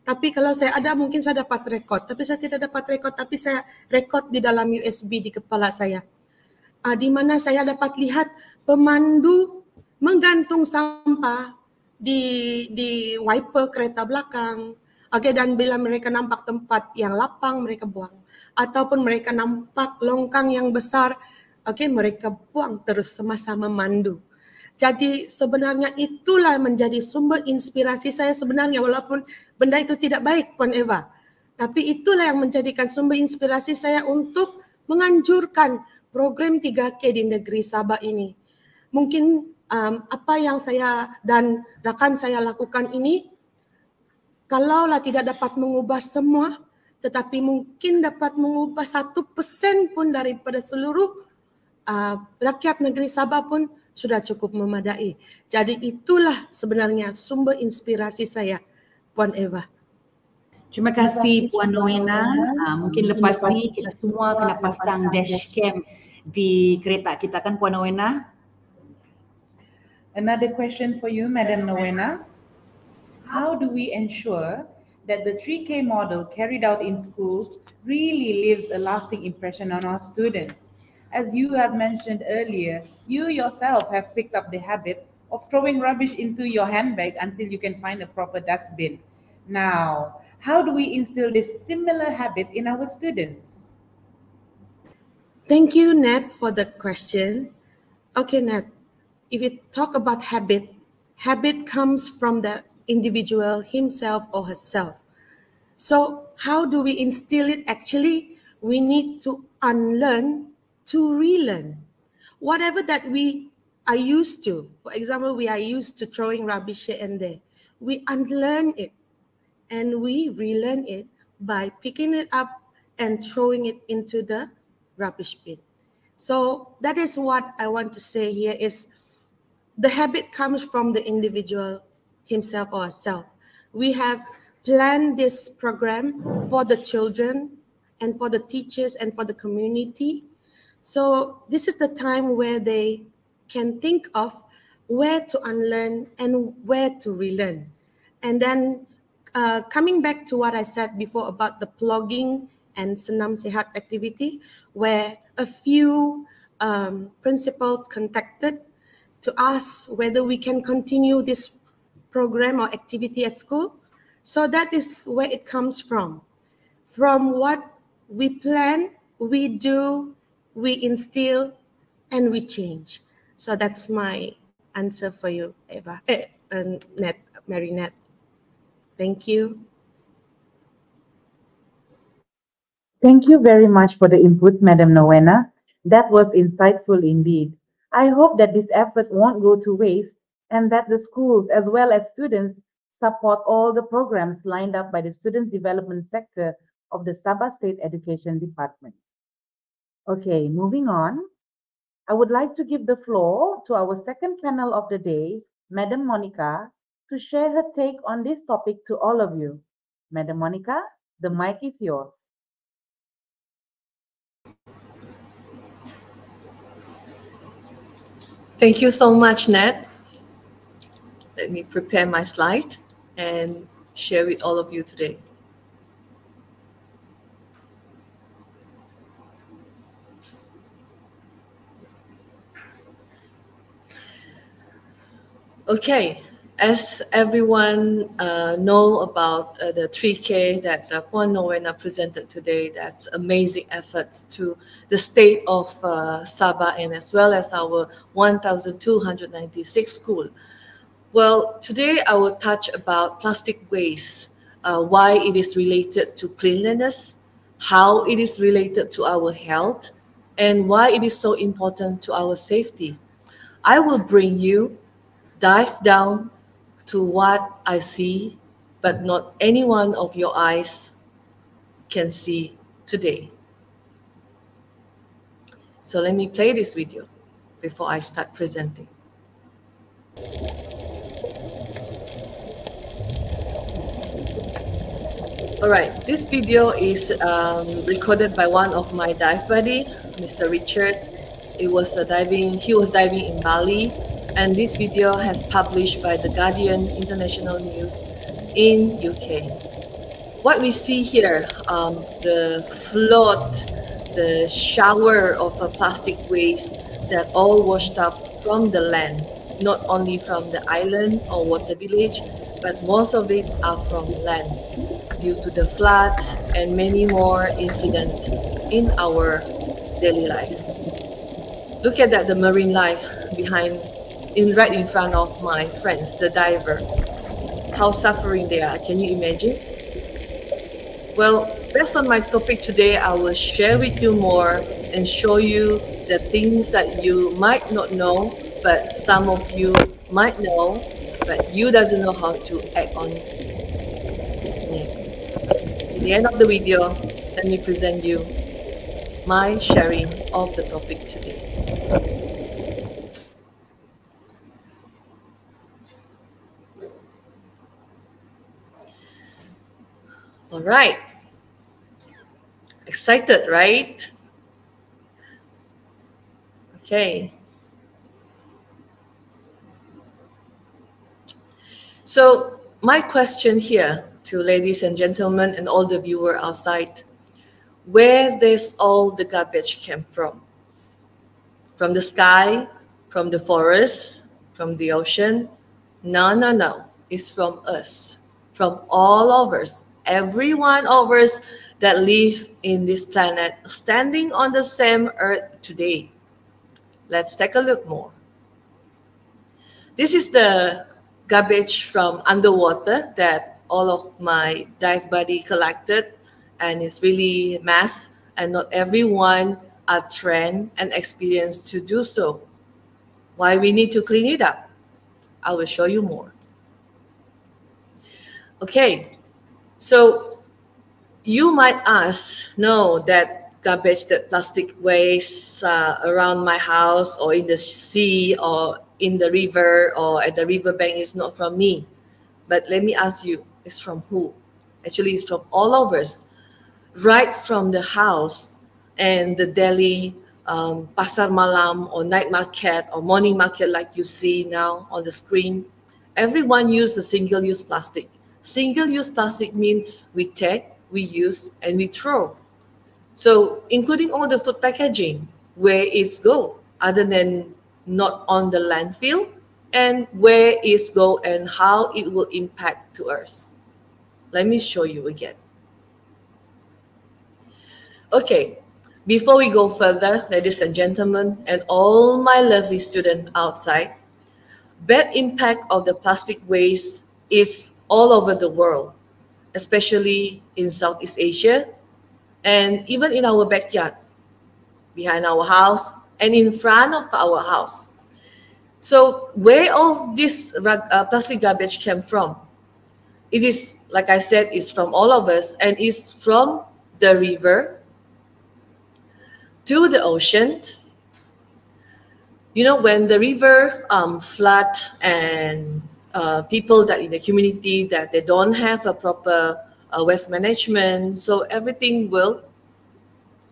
Tapi kalau saya ada, mungkin saya dapat rekod. Tapi saya tidak dapat rekod, tapi saya rekod di dalam USB di kepala saya. Di mana saya dapat lihat pemandu menggantung sampah di wiper kereta belakang. Okay, dan bila mereka nampak tempat yang lapang, mereka buang. Ataupun mereka nampak longkang yang besar, okay, mereka buang terus semasa memandu. Jadi sebenarnya itulah menjadi sumber inspirasi saya sebenarnya, walaupun benda itu tidak baik Puan Eva. Tapi itulah yang menjadikan sumber inspirasi saya untuk menganjurkan program 3K di negeri Sabah ini. Mungkin apa yang saya dan rakan saya lakukan ini, kalaulah tidak dapat mengubah semua, tetapi mungkin dapat mengubah 1% pun daripada seluruh rakyat negeri Sabah pun sudah cukup memadai. Jadi itulah sebenarnya sumber inspirasi saya, Puan Eva. Terima kasih Puan Nowena. Mungkin lepas ni kita semua kena pasang dashcam di kereta kita kan Puan Nowena? Another question for you, Madam Nowena. How do we ensure that the 3K model carried out in schools really leaves a lasting impression on our students? As you have mentioned earlier, you yourself have picked up the habit of throwing rubbish into your handbag until you can find a proper dustbin. Now, how do we instill this similar habit in our students? Thank you, Nat, for the question. Okay, Nat, if you talk about habit, habit comes from the individual himself or herself. So how do we instill it? Actually, we need to unlearn to relearn. Whatever that we are used to, for example, we are used to throwing rubbish here and there, we unlearn it and we relearn it by picking it up and throwing it into the rubbish bin. So that is what I want to say here is the habit comes from the individual himself or herself. We have planned this program for the children and for the teachers and for the community. So this is the time where they can think of where to unlearn and where to relearn. And then coming back to what I said before about the plogging and Senam Sehat activity, where a few principals contacted to ask whether we can continue this program or activity at school. So that is where it comes from. From what we plan, we do, we instill, and we change. So that's my answer for you, Eva, Nat, Marinette. Thank you. Thank you very much for the input, Madam Nowena. That was insightful indeed. I hope that this effort won't go to waste and that the schools as well as students support all the programs lined up by the Student Development Sector of the Sabah State Education Department. Okay, moving on. I would like to give the floor to our second panel of the day, Madam Monica, to share her take on this topic to all of you. Madam Monica, the mic is yours. Thank you so much, Nat. Let me prepare my slide and share with all of you today. Okay, as everyone know about the 3K that Puan Nowena presented today, that's amazing efforts to the state of Sabah and as well as our 1,296 school. Well, today I will touch about plastic waste, why it is related to cleanliness, how it is related to our health, and why it is so important to our safety. I will bring you dive down to what I see, but not any one of your eyes can see today. So let me play this video before I start presenting. All right, this video is recorded by one of my dive buddy, Mr. Richard. He was diving in Bali, and this video has published by the Guardian International News in UK. What we see here, the flood, the shower of plastic waste that all washed up from the land, not only from the island or water village, but most of it are from land due to the flood and many more incidents in our daily life. Look at that, the marine life right in front of my friends, the diver. How suffering they are, can you imagine? Well, based on my topic today, I will share with you more and show you the things that you might not know, but some of you might know, but you doesn't know how to act on it. So at the end of the video, let me present you my sharing of the topic today. All right. Excited, right? Okay. So my question here to ladies and gentlemen and all the viewers outside, where does all the garbage came from? From the sky, from the forest, from the ocean? No, no, no. It's from us, from all of us, every one of us that live in this planet, standing on the same earth today. Let's take a look more. This is the garbage from underwater that all of my dive buddy collected, and it's really mass, and not everyone are trained and experienced to do so. Why we need to clean it up? I will show you more. Okay, so you might ask, no, that garbage, that plastic waste around my house or in the sea or in the river or at the riverbank is not from me. But let me ask you, it's from who? Actually, it's from all of us. Right from the house and the daily pasar malam or night market or morning market like you see now on the screen, everyone uses a single-use plastic. Single-use plastic means we take, we use, and we throw. So including all the food packaging, where it's go, other than not on the landfill, and where it's go and how it will impact to us. Let me show you again. Okay, before we go further, ladies and gentlemen, and all my lovely students outside, bad impact of the plastic waste is all over the world, especially in Southeast Asia, and even in our backyard, behind our house, and in front of our house. So where all this plastic garbage came from? It is, like I said, is from all of us, and is from the river to the ocean. You know, when the river flood and people that in the community that they don't have a proper waste management, so everything will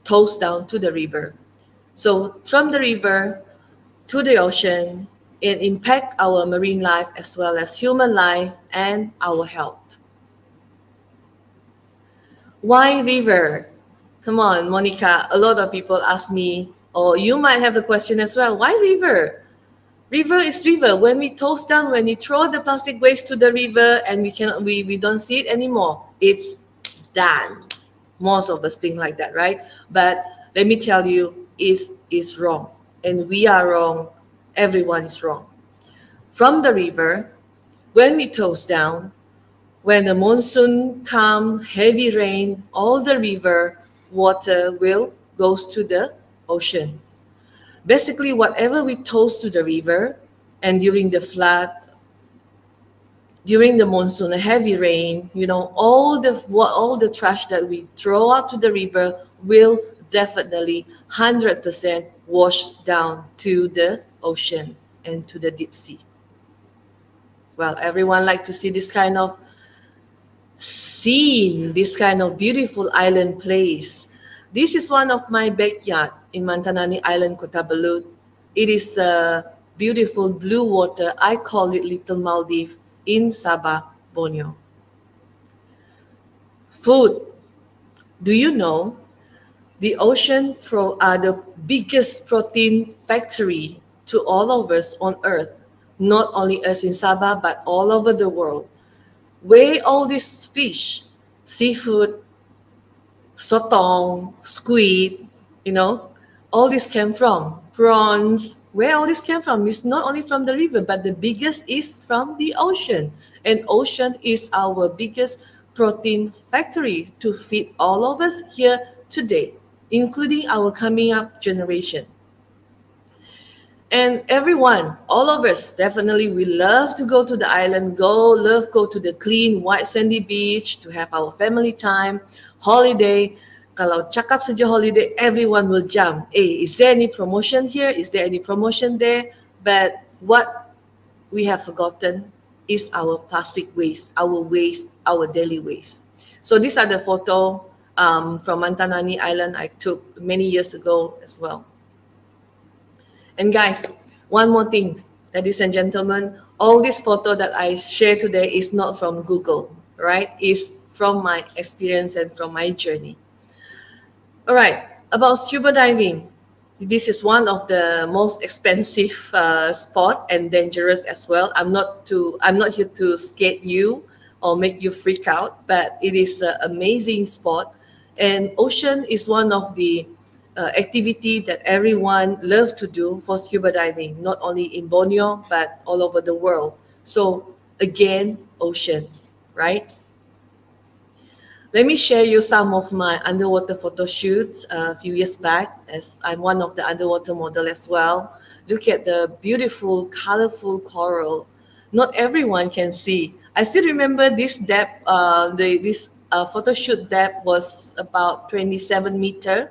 toss down to the river. So from the river to the ocean, it impacts our marine life as well as human life and our health. Why river? Come on, Monica, a lot of people ask me, or you might have a question as well, why river? River is river. When we toast down, when we throw the plastic waste to the river and we don't see it anymore, it's done. Most of us think like that, right? But let me tell you, is wrong. And we are wrong. Everyone is wrong. From the river, when we toast down, when the monsoon come, heavy rain, all the river water will goes to the ocean. Basically, whatever we toast to the river, and during the flood, during the monsoon, a heavy rain, you know, all the trash that we throw out to the river will definitely 100% wash down to the ocean and to the deep sea. Well, everyone like to see this kind of scene, this kind of beautiful island place. This is one of my backyard in Mantanani Island, Kota Belud. It is a beautiful blue water. I call it Little Maldives in Sabah, Borneo. Food. Do you know the ocean are the biggest protein factory to all of us on earth, not only us in Sabah, but all over the world. Where all this fish, seafood, sotong, squid, you know, all this came from. Prawns, where all this came from is not only from the river, but the biggest is from the ocean. And ocean is our biggest protein factory to feed all of us here today, including our coming up generation. And everyone, all of us, definitely we love to go to the island, go to the clean, white sandy beach, to have our family time, holiday. Kalau cakap saja holiday, everyone will jump. Hey, is there any promotion here? Is there any promotion there? But what we have forgotten is our plastic waste, our daily waste. So these are the photo from Mantanani Island I took many years ago as well. And guys, one more thing, ladies and gentlemen, all this photo that I share today is not from Google, right? It's from my experience and from my journey. All right, about scuba diving. This is one of the most expensive sport and dangerous as well. I'm not here to scare you or make you freak out, but it is an amazing sport. And ocean is one of the activity that everyone loves to do for scuba diving, not only in Borneo, but all over the world. So again, ocean, right? Let me share you some of my underwater photo shoots a few years back, as I'm one of the underwater model as well. Look at the beautiful, colorful coral. Not everyone can see. I still remember this depth, this photo shoot depth was about 27-meter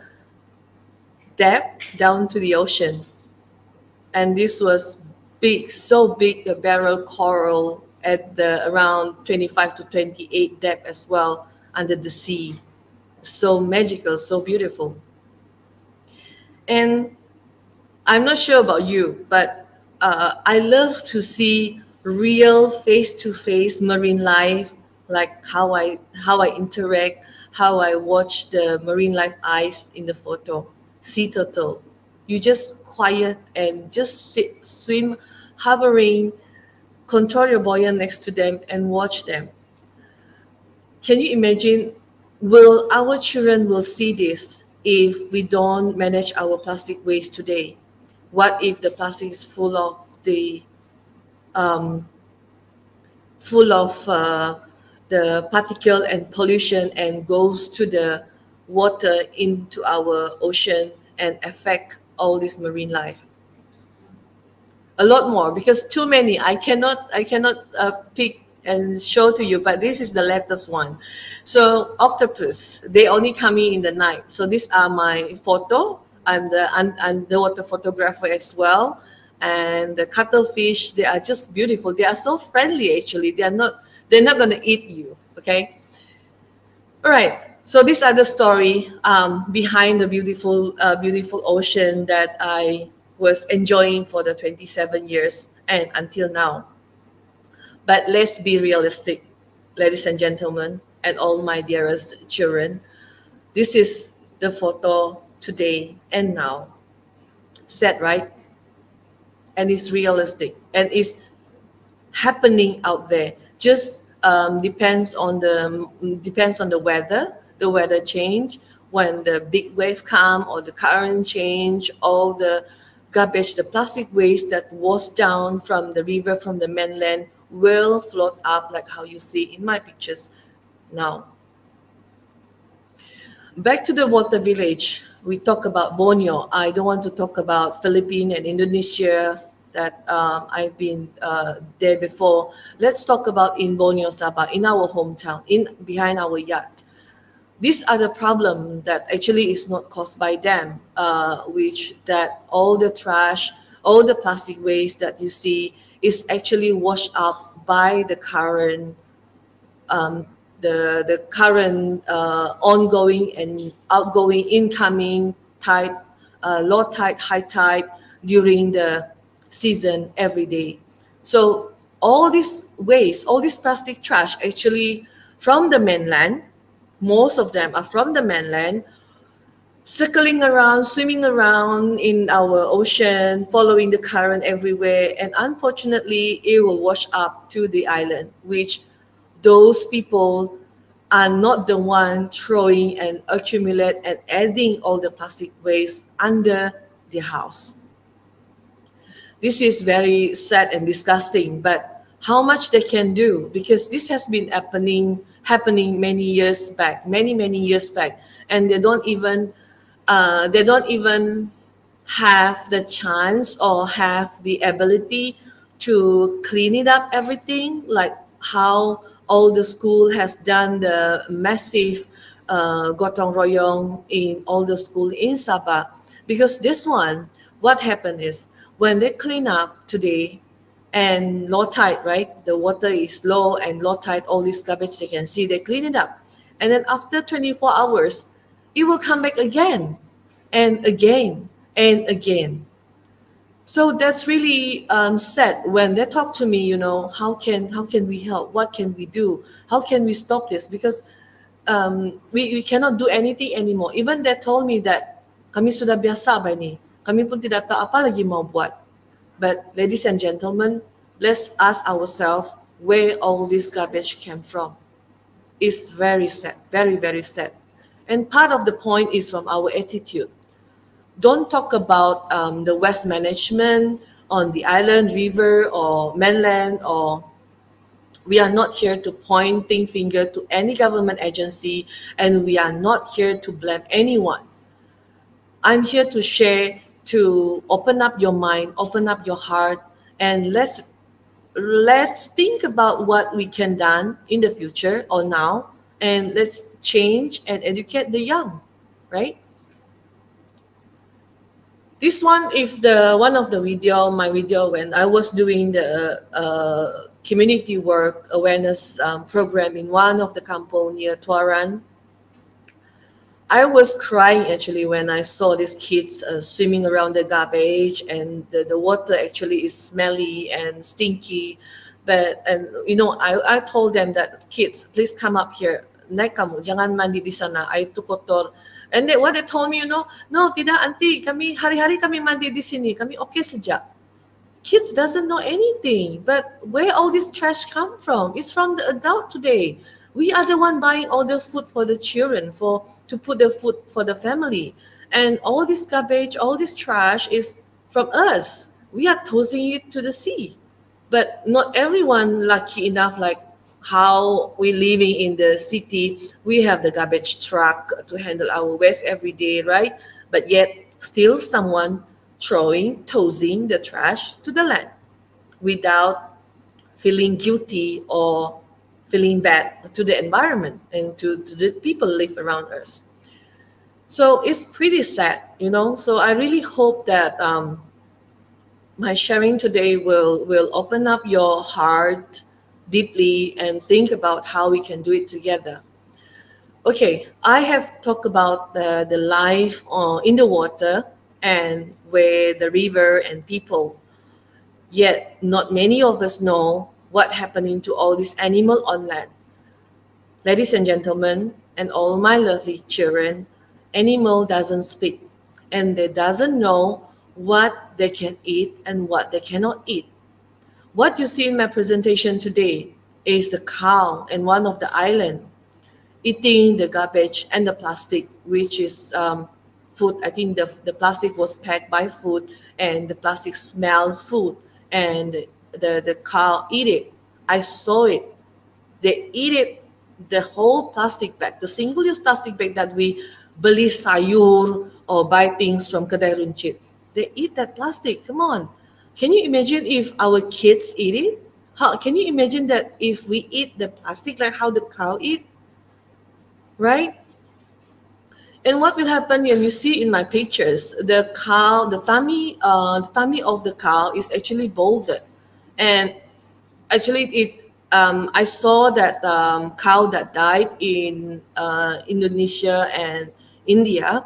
depth down to the ocean. And this was big, so big, a barrel coral at the around 25 to 28 depth as well, under the sea. So magical, so beautiful. And I'm not sure about you, but I love to see real face-to-face marine life, like how I interact, how I watch the marine life eyes in the photo. Sea turtle, you just quiet and just sit, swim, hovering, control your buoyant next to them and watch them. Can you imagine, will our children will see this if we don't manage our plastic waste today? What if the plastic is full of the particle and pollution and goes to the water into our ocean and affect all this marine life? A lot more, because too many. I cannot pick and show to you, but this is the latest one. So octopus, they only come in the night. So these are my photo. I'm the underwater photographer as well. And the cuttlefish, they are just beautiful. They are so friendly. Actually, they're not going to eat you. Okay. All right. So these are the story behind the beautiful ocean that I was enjoying for the 27 years and until now. But let's be realistic, ladies and gentlemen, and all my dearest children. This is the photo today and now. Sad, right? and it's realistic and it's happening out there. Just depends on the weather. The weather change, when the big wave come or the current change, all the garbage, the plastic waste that was down from the river, from the mainland, will float up like how you see in my pictures now. Back to the water village. We talk about Borneo. I don't want to talk about Philippines and Indonesia that I've been there before. Let's talk about in Borneo, Sabah, in our hometown, behind our yard. These are the problem that actually is not caused by them, which that all the trash, all the plastic waste that you see is actually washed up by the current, the current ongoing and outgoing, incoming tide, low tide, high tide during the season every day. So all this waste, all this plastic trash actually from the mainland, most of them are from the mainland, circling around, swimming around in our ocean, following the current everywhere. And unfortunately, it will wash up to the island, which those people are not the one throwing and accumulate and adding all the plastic waste under the house. This is very sad and disgusting, but how much they can do, because this has been happening many years back, many years back, and they don't even have the chance or have the ability to clean it up everything, like how all the school has done the massive gotong royong in all the school in Sabah. Because this one, what happened is when they clean up today, and low tide, right? The water is low and low tide, all this garbage they can see, they clean it up. And then after 24 hours, it will come back again and again and again. So that's really sad when they talk to me, you know, how can we help? What can we do? How can we stop this? Because we cannot do anything anymore. Even they told me that kami sudah biasa ba ini, kami pun tidak tahu apa lagi mau buat. But ladies and gentlemen, let's ask ourselves where all this garbage came from. It's very sad, very sad. And part of the point is from our attitude. Don't talk about the waste management on the island, river, or mainland, or we are not here to pointing finger to any government agency, and we are not here to blame anyone. I'm here to share, to open up your mind, open up your heart, and let's think about what we can done in the future or now, and let's change and educate the young, right? This one, if one of the my video when I was doing the community work awareness program in one of the kampong near Tuaran, I was crying actually when I saw these kids swimming around the garbage, and the water actually is smelly and stinky. And you know, I told them that, kids, please come up here. Naik kamu, jangan mandi di sana, air tu kotor. And what they told me, you know, no, tidak auntie, kami hari-hari kami mandi di sini, kami okay saja. Kids doesn't know anything, but where all this trash come from? It's from the adult today. We are the one buying all the food for the children, to put the food for the family. And all this garbage, all this trash is from us. We are tossing it to the sea. But not everyone lucky enough, like how we living in the city. We have the garbage truck to handle our waste every day, right? But yet still someone tossing the trash to the land without feeling guilty or feeling bad to the environment and to the people live around us. So it's pretty sad, you know. So I really hope that my sharing today will open up your heart deeply and think about how we can do it together. Okay, I have talked about the life in the water and where the river and people, yet not many of us know what happening to all these animals on land. Ladies and gentlemen, and all my lovely children, animal doesn't speak, and they doesn't know what they can eat and what they cannot eat. What you see in my presentation today is the cow in one of the island eating the garbage and the plastic, which is food. I think the plastic was packed by food, and the plastic smelled food, and the cow eat it. I saw it. They eat it, the whole plastic bag, the single-use plastic bag that we beli sayur or buy things from kedai runcit. They eat that plastic. Come on. Can you imagine if our kids eat it? How can you imagine that if we eat the plastic like how the cow eat? Right? And what will happen when you see in my pictures, the cow, the tummy of the cow is actually bolded. And actually I saw that cow that died in Indonesia and India.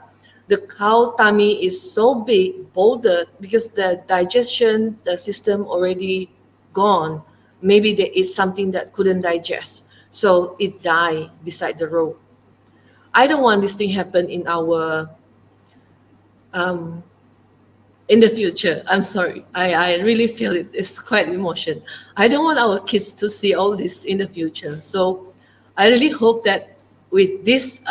The cow tummy is so big, bolded, because the digestion, the system already gone. Maybe they ate something that couldn't digest. So it died beside the road. I don't want this thing happen in our in the future. I'm sorry. I really feel it. It's quite emotion. I don't want our kids to see all this in the future. So I really hope that with this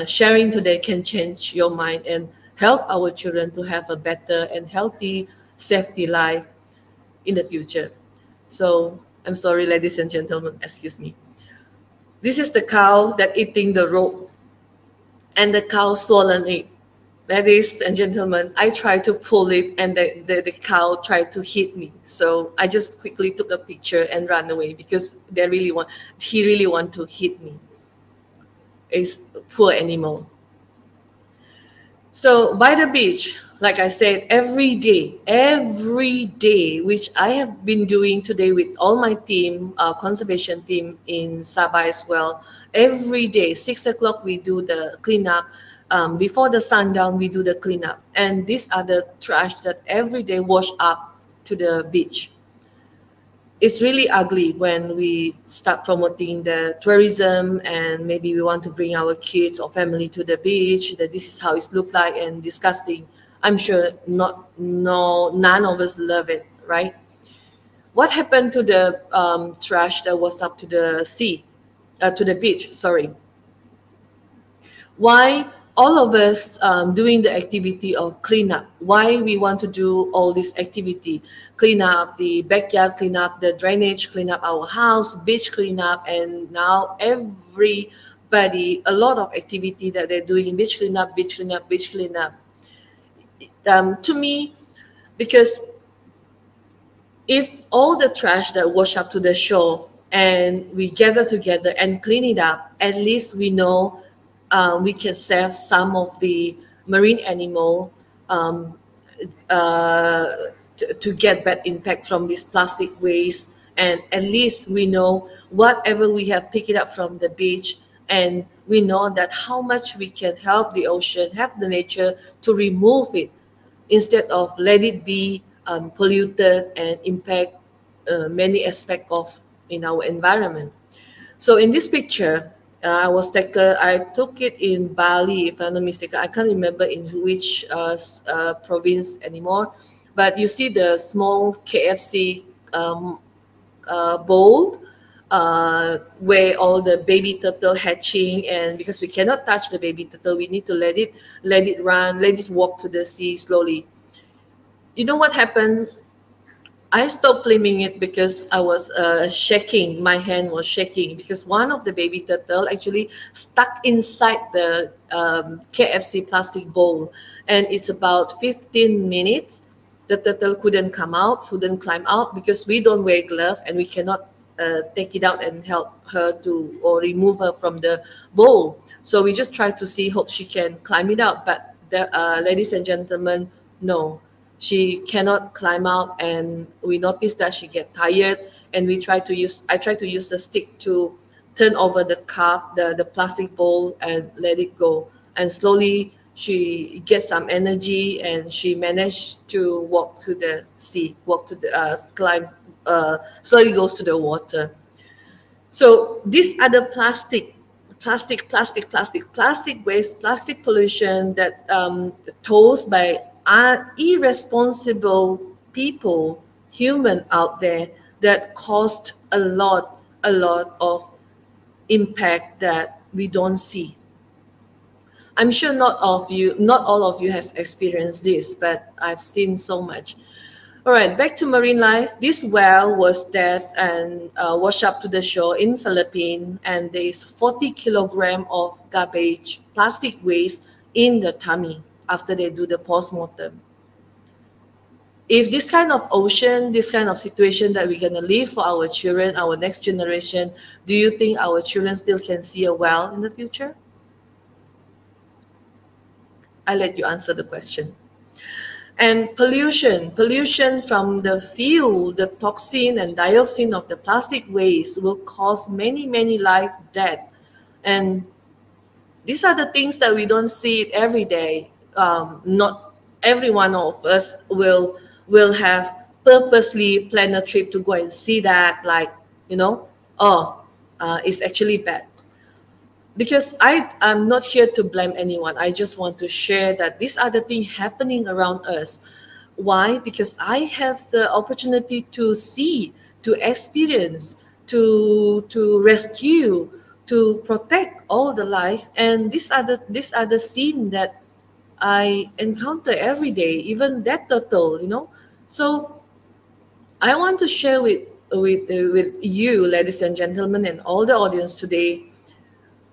sharing today can change your mind and help our children to have a better and healthy, safety life in the future. So I'm sorry, ladies and gentlemen, excuse me. This is the cow that eating the rope, and the cow swollen it. Ladies and gentlemen, I tried to pull it, and the cow tried to hit me. So I just quickly took a picture and ran away because he really want to hit me. It's a poor animal. So by the beach, like I said, every day, which I have been doing today with all my team, conservation team in Sabah as well. Every day, 6 o'clock, we do the cleanup. Before the sundown, we do the cleanup. And these are the trash that every day wash up to the beach. It's really ugly when we start promoting the tourism, and maybe we want to bring our kids or family to the beach, that this is how it looks like, and disgusting. I'm sure none of us love it, right? What happened to the trash that was up to the to the beach, sorry. Why all of us doing the activity of cleanup? Why we want to do all this activity? Clean up the backyard, clean up the drainage, clean up our house, beach cleanup, and now everybody, a lot of activity that they're doing, beach cleanup, beach cleanup, beach cleanup. To me, because if all the trash that wash up to the shore and we gather together and clean it up, at least we know we can save some of the marine animal to get bad impact from this plastic waste. And at least we know whatever we have picked it up from the beach, and we know that how much we can help the ocean, help the nature to remove it, instead of let it be polluted and impact many aspects of in our environment. So in this picture, I took it in Bali, if I'm not mistaken. I can't remember in which province anymore. But you see the small KFC bowl where all the baby turtle hatching, and because we cannot touch the baby turtle, we need to let it run, let it walk to the sea slowly. You know what happened? I stopped filming it because I was shaking. My hand was shaking because one of the baby turtle actually stuck inside the KFC plastic bowl, and it's about 15 minutes. The turtle couldn't come out, couldn't climb out, because we don't wear gloves and we cannot take it out and help her to, or remove her from the bowl. So we just try to see, hope she can climb it out. But ladies and gentlemen, no. She cannot climb out, and we noticed that she get tired, and I try to use a stick to turn over the cup, the plastic bowl, and let it go. And slowly she gets some energy, and she managed to walk to the sea, slowly goes to the water. So these are the plastic waste, plastic pollution that caused by irresponsible people, human out there that caused a lot of impact that we don't see. I'm sure not all of you has experienced this, but I've seen so much. All right, back to marine life. This whale was dead and washed up to the shore in Philippines, and there is 40 kilogram of garbage, plastic waste in the tummy after they do the post-mortem. If this kind of ocean, this kind of situation that we're gonna leave for our children, our next generation, do you think our children still can see a whale in the future? I'll let you answer the question. And pollution from the fuel, the toxin and dioxin of the plastic waste will cause many life death. And these are the things that we don't see it every day. Not every one of us will have purposely planned a trip to go and see that, like, you know, it's actually bad. Because I'm not here to blame anyone. I just want to share that these are the things happening around us. Why? Because I have the opportunity to see, to experience, to rescue, to protect all the life. And these are the scenes that I encounter every day, even that turtle, you know. So I want to share with you, ladies and gentlemen, and all the audience today.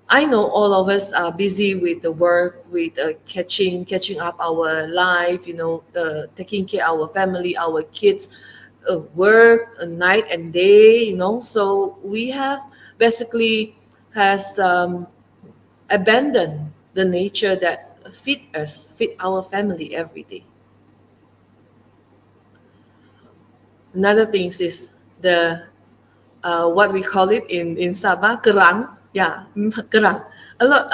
I know all of us are busy with the work, with catching up our life, you know, taking care of our family, our kids, work night and day, you know. So we have basically has abandoned the nature that feed our family every day. Another thing is the what we call it in Sabah, kerang. Yeah, kerang. A lot,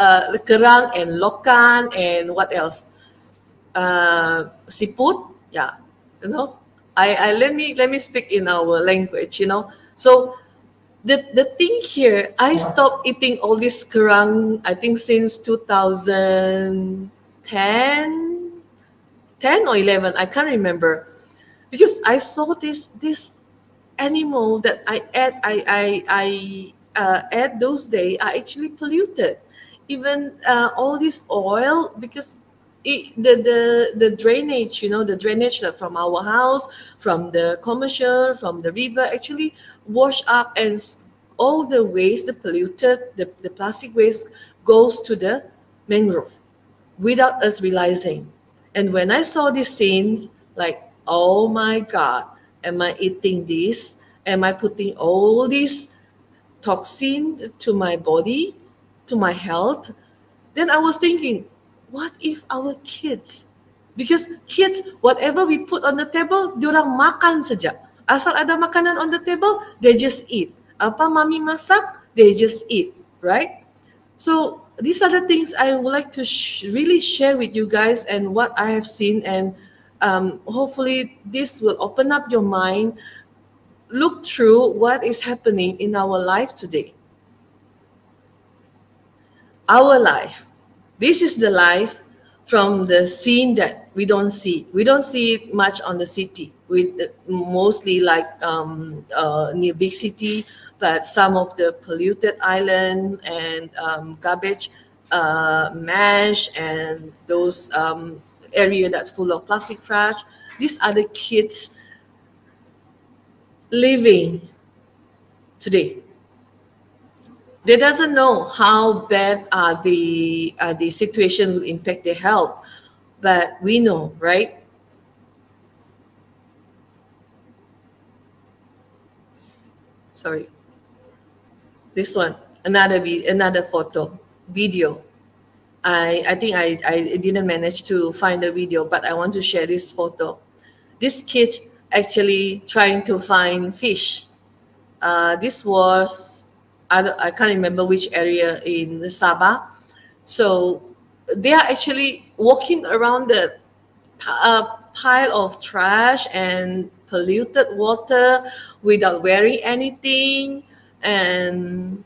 kerang and lokan and what else? Siput. Yeah, you know. I let me speak in our language. You know. So the thing here, I stopped eating all this kerang. I think since 2010, 10 or 11. I can't remember, because I saw this animal that I ate those days are actually polluted. Even all this oil, because the drainage, you know, the drainage from our house, from the commercial, from the river, actually wash up, and all the waste, the polluted, the plastic waste goes to the mangrove without us realizing. And when I saw these scenes, like, oh my God, am I eating this? Am I putting all these toxins to my body, to my health? Then I was thinking, what if our kids, because kids, whatever we put on the table, diorang makan saja. Asal ada makanan on the table, they just eat. Apa mami masak, they just eat, right? So these are the things I would like to really share with you guys, and what I have seen, and hopefully this will open up your mind. Look through what is happening in our life today. Our life. This is the life from the scene that we don't see. We don't see it much on the city. We mostly like near big city, but some of the polluted island and garbage, mash, and those area that's full of plastic trash. These are the kids living today. They doesn't know how bad the situation will impact their health, but we know, right? Sorry, this one, another photo, video. I think I didn't manage to find the video, but I want to share this photo. This kid actually trying to find fish. This was, I can't remember which area in Sabah. So they are actually walking around the pile of trash and polluted water without wearing anything, and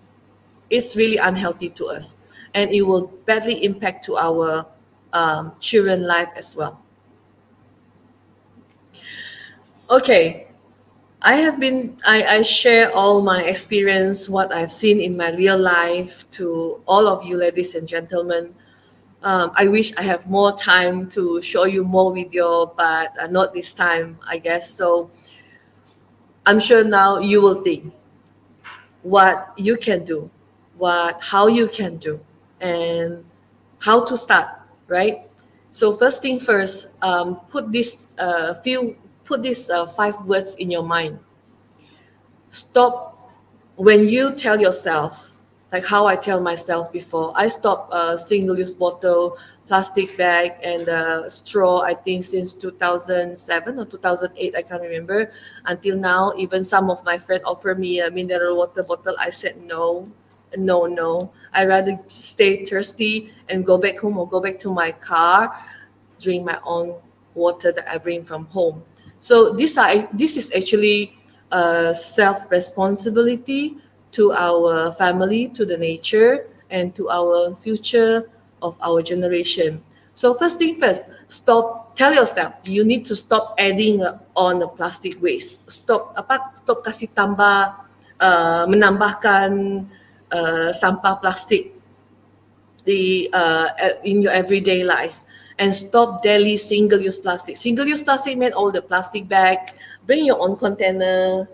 it's really unhealthy to us, and it will badly impact to our children's life as well. Okay, I share all my experience, what I've seen in my real life to all of you ladies and gentlemen. I wish I have more time to show you more video, but not this time, I guess. So I'm sure now you will think what you can do, how you can do, and how to start, right? So first thing first, put this 5 words in your mind. Stop. When you tell yourself, like how I tell myself before, I stopped single-use bottle, plastic bag, and straw, I think since 2007 or 2008, I can't remember. Until now, even some of my friends offer me a mineral water bottle. I said no, no. I rather stay thirsty and go back home or go back to my car, drink my own water that I bring from home. So this is actually self-responsibility to our family, to the nature, and to our future of our generation. So first thing first, tell yourself, you need to stop adding on the plastic waste. Stop kasih tambah, menambahkan sampah plastik in your everyday life. And stop daily single-use plastic. Single-use plastic meant all the plastic bag. Bring your own container.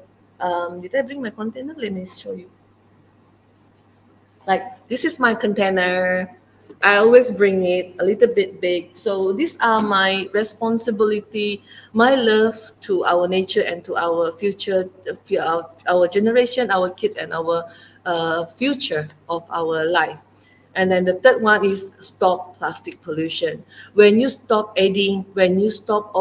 Did I bring my container? Let me show you. Like, this is my container. I always bring it a little bit big. So these are my responsibility, my love to our nature and to our future, our generation, our kids, and our future of our life. And then the third one is stop plastic pollution. When you stop adding, when you stop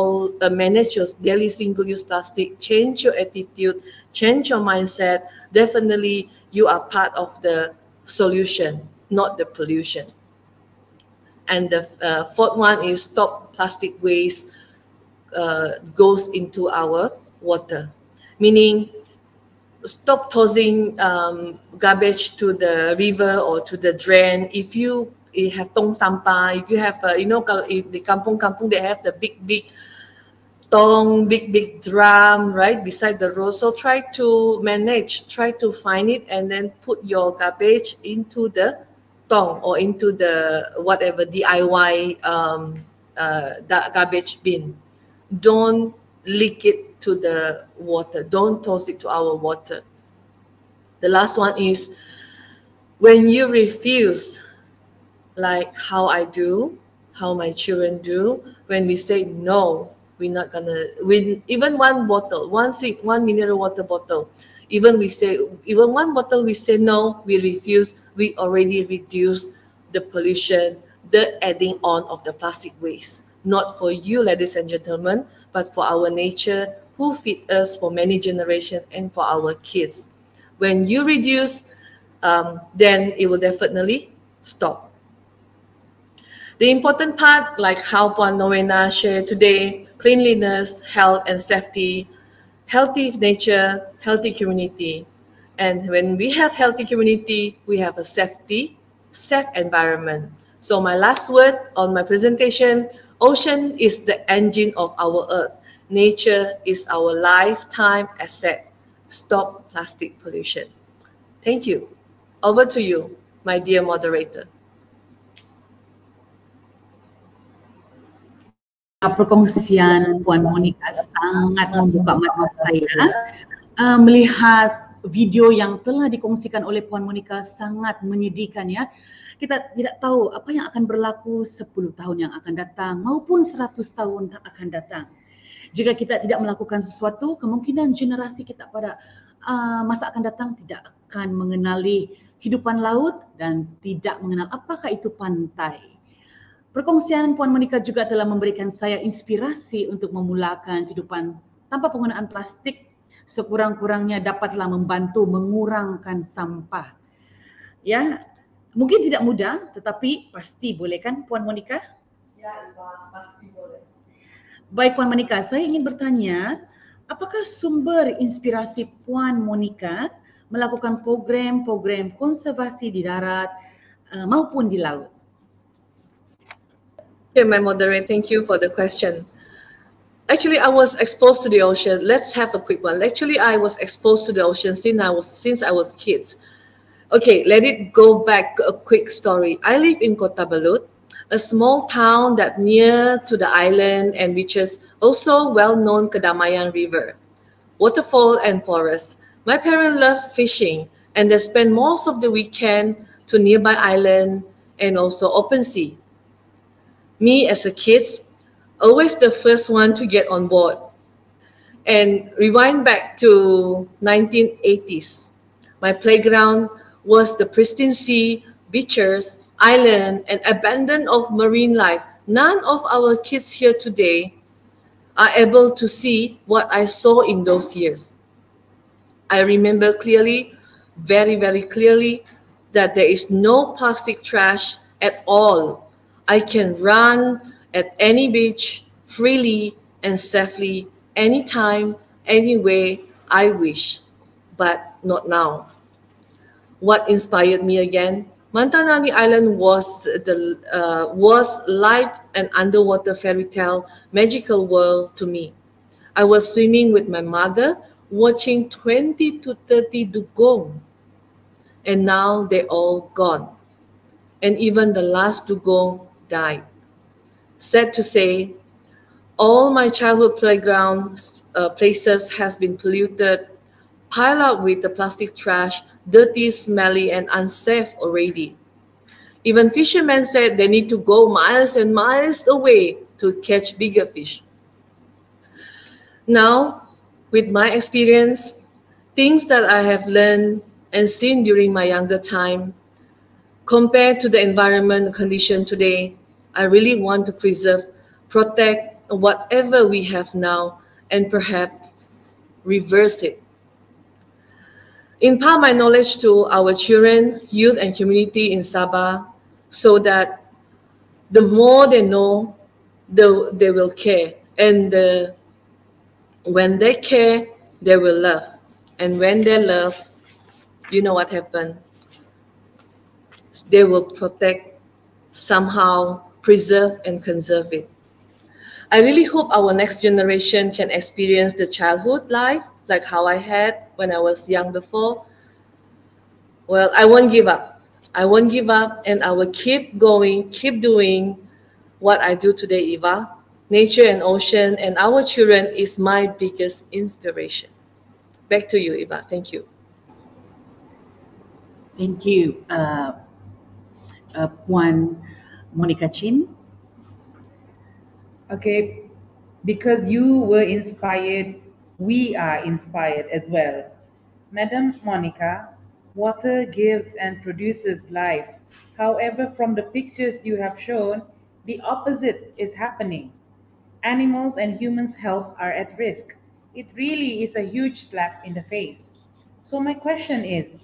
manage your daily single-use plastic, change your attitude, change your mindset, definitely you are part of the solution, not the pollution. And the fourth one is stop plastic waste goes into our water, meaning stop tossing garbage to the river or to the drain. If you have tong sampah, if you have, kalau the kampung they have the big tong, big drum, right, beside the road. So try to find it and then put your garbage into the tong or into the whatever DIY garbage bin. Don't leak it to the water. Don't toss it to our water. The last one is when you refuse, like how I do, how my children do, when we say no, we're not gonna win even one bottle, one mineral water bottle. Even one bottle, we say no, we refuse, we already reduce the pollution, the adding on of the plastic waste. Not for you, ladies and gentlemen, but for our nature, who feed us for many generations, and for our kids. When you reduce, then it will definitely stop. The important part, like how Puan Nowena shared today, cleanliness, health and safety, healthy nature, healthy community. And when we have healthy community, we have a safe environment. So my last word on my presentation, ocean is the engine of our earth. Nature is our lifetime asset. Stop plastic pollution. Thank you. Over to you, my dear moderator. Perkongsian Puan Monica sangat membuka mata saya. Melihat video yang telah dikongsikan oleh Puan Monica sangat menyedihkan ya. Kita tidak tahu apa yang akan berlaku 10 tahun yang akan datang maupun 100 tahun yang akan datang. Jika kita tidak melakukan sesuatu, kemungkinan generasi kita pada masa akan datang tidak akan mengenali hidupan laut dan tidak mengenal apakah itu pantai. Perkongsian Puan Monica juga telah memberikan saya inspirasi untuk memulakan kehidupan tanpa penggunaan plastik. Sekurang-kurangnya dapatlah membantu mengurangkan sampah. Ya, mungkin tidak mudah, tetapi pasti boleh kan Puan Monica? Ya, pasti boleh. Baik Puan Monica, saya ingin bertanya, apakah sumber inspirasi Puan Monica melakukan program-program konservasi di darat maupun di laut? Okay, my moderator, thank you for the question. Actually, I was exposed to the ocean. Let's have a quick one. Actually, I was exposed to the ocean since I was kids. Okay, let it go back a quick story. I live in Kota Balut, a small town that near to the island and which is also well-known Kedamaian River, waterfall and forest. My parents love fishing and they spend most of the weekend to nearby island and also open sea. Me as a kid, always the first one to get on board. And rewind back to 1980s. My playground was the pristine sea, beaches, island, and abundance of marine life. None of our kids here today are able to see what I saw in those years. I remember clearly, very, very clearly, that there is no plastic trash at all. I can run at any beach freely and safely, anytime, any way I wish, but not now. What inspired me again? Mantanani Island was like an underwater fairy tale, magical world to me. I was swimming with my mother, watching 20 to 30 dugong, and now they're all gone. And even the last dugong died. Sad to say, all my childhood playground places has been polluted, piled up with the plastic trash, dirty, smelly, and unsafe already. Even fishermen said they need to go miles and miles away to catch bigger fish. Now, with my experience, things that I have learned and seen during my younger time, compared to the environment condition today, I really want to preserve, protect whatever we have now, and perhaps reverse it. Impart my knowledge to our children, youth, and community in Sabah so that the more they know, they will care. And when they care, they will love. And when they love, you know what happened? They will protect, somehow preserve and conserve it. I really hope our next generation can experience the childhood life like how I had when I was young before. Well, I won't give up. I won't give up and I will keep going, keep doing what I do today, Eva. Nature and ocean and our children is my biggest inspiration. Back to you, Eva. Thank you. Thank you, Puan Monica Chin. Okay, because you were inspired, we are inspired as well. Madam Monica, water gives and produces life. However, from the pictures you have shown, the opposite is happening. Animals and humans' health are at risk. It really is a huge slap in the face. So my question is,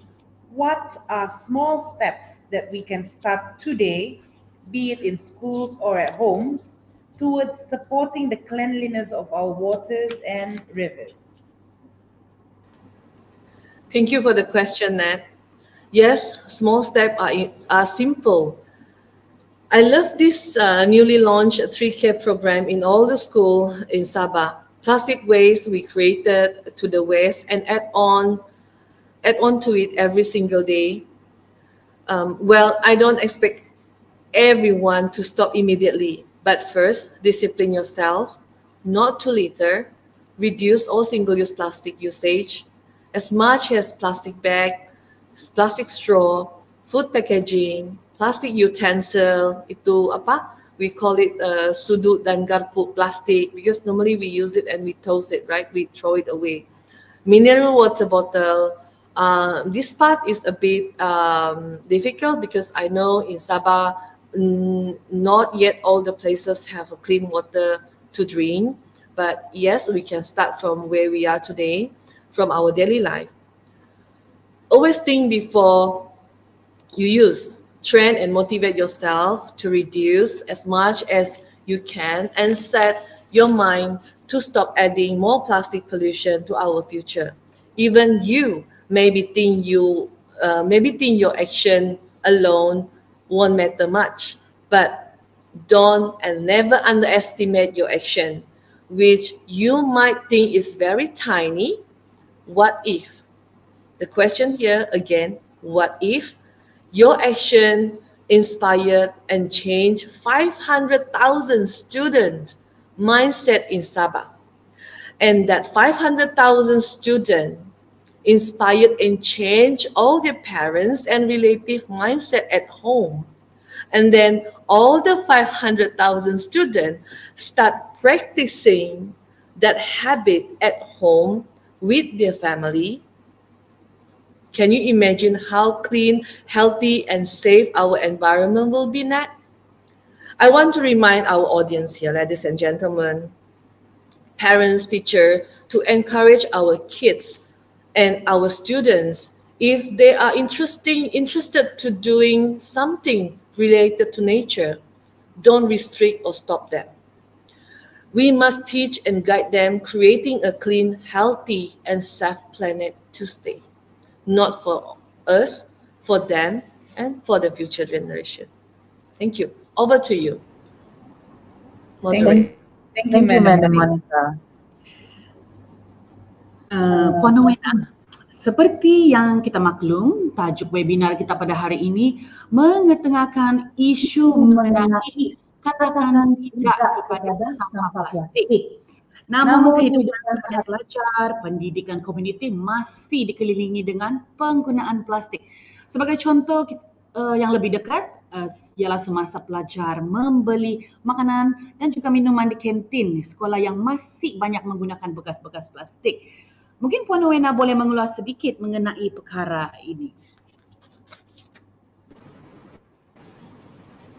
what are small steps that we can start today, be it in schools or at homes, towards supporting the cleanliness of our waters and rivers? Thank you for the question, Nat. Yes, small steps are simple. I love this newly launched 3K program in all the school in Sabah. Plastic waste we created to the waste and add on to it every single day. Well, I don't expect everyone to stop immediately, but first, discipline yourself, not to litter, reduce all single-use plastic usage, as much as plastic bag, plastic straw, food packaging, plastic utensil, itu apa? We call it sudut dan garpu plastic because normally we use it and we toss it, right? We throw it away. Mineral water bottle. This part is a bit difficult because I know in Sabah, not yet all the places have a clean water to drink. But yes, we can start from where we are today, from our daily life. Always think before you use. Train and motivate yourself to reduce as much as you can and set your mind to stop adding more plastic pollution to our future. Even you maybe think your action alone won't matter much, but don't and never underestimate your action. which you might think is very tiny. What if? The question here again, what if your action inspired and changed 500,000 student mindset in Sabah? And that 500,000 students inspired and changed all their parents and relative mindset at home. And then all the 500,000 students start practicing that habit at home with their family. Can you imagine how clean, healthy, and safe our environment will be, Nat? I want to remind our audience here, ladies and gentlemen, parents, teachers, to encourage our kids and our students, if they are interested to doing something related to nature, don't restrict or stop them. We must teach and guide them, creating a clean, healthy, and safe planet to stay. Not for us, for them, and for the future generation. Thank you. Over to you. Moderator. Thank you, Madam Monica. Puan Rowena, seperti yang kita maklum, tajuk webinar kita pada hari ini mengetengahkan isu mengenai katakan tidak kepada sampah plastik. Namun kehidupan kepada pelajar, pendidikan komuniti masih dikelilingi dengan penggunaan plastik. Sebagai contoh yang lebih dekat, ialah semasa pelajar membeli makanan dan juga minuman di kantin sekolah yang masih banyak menggunakan bekas-bekas plastik. Mungkin Puan Rowena boleh mengulas sedikit mengenai perkara ini.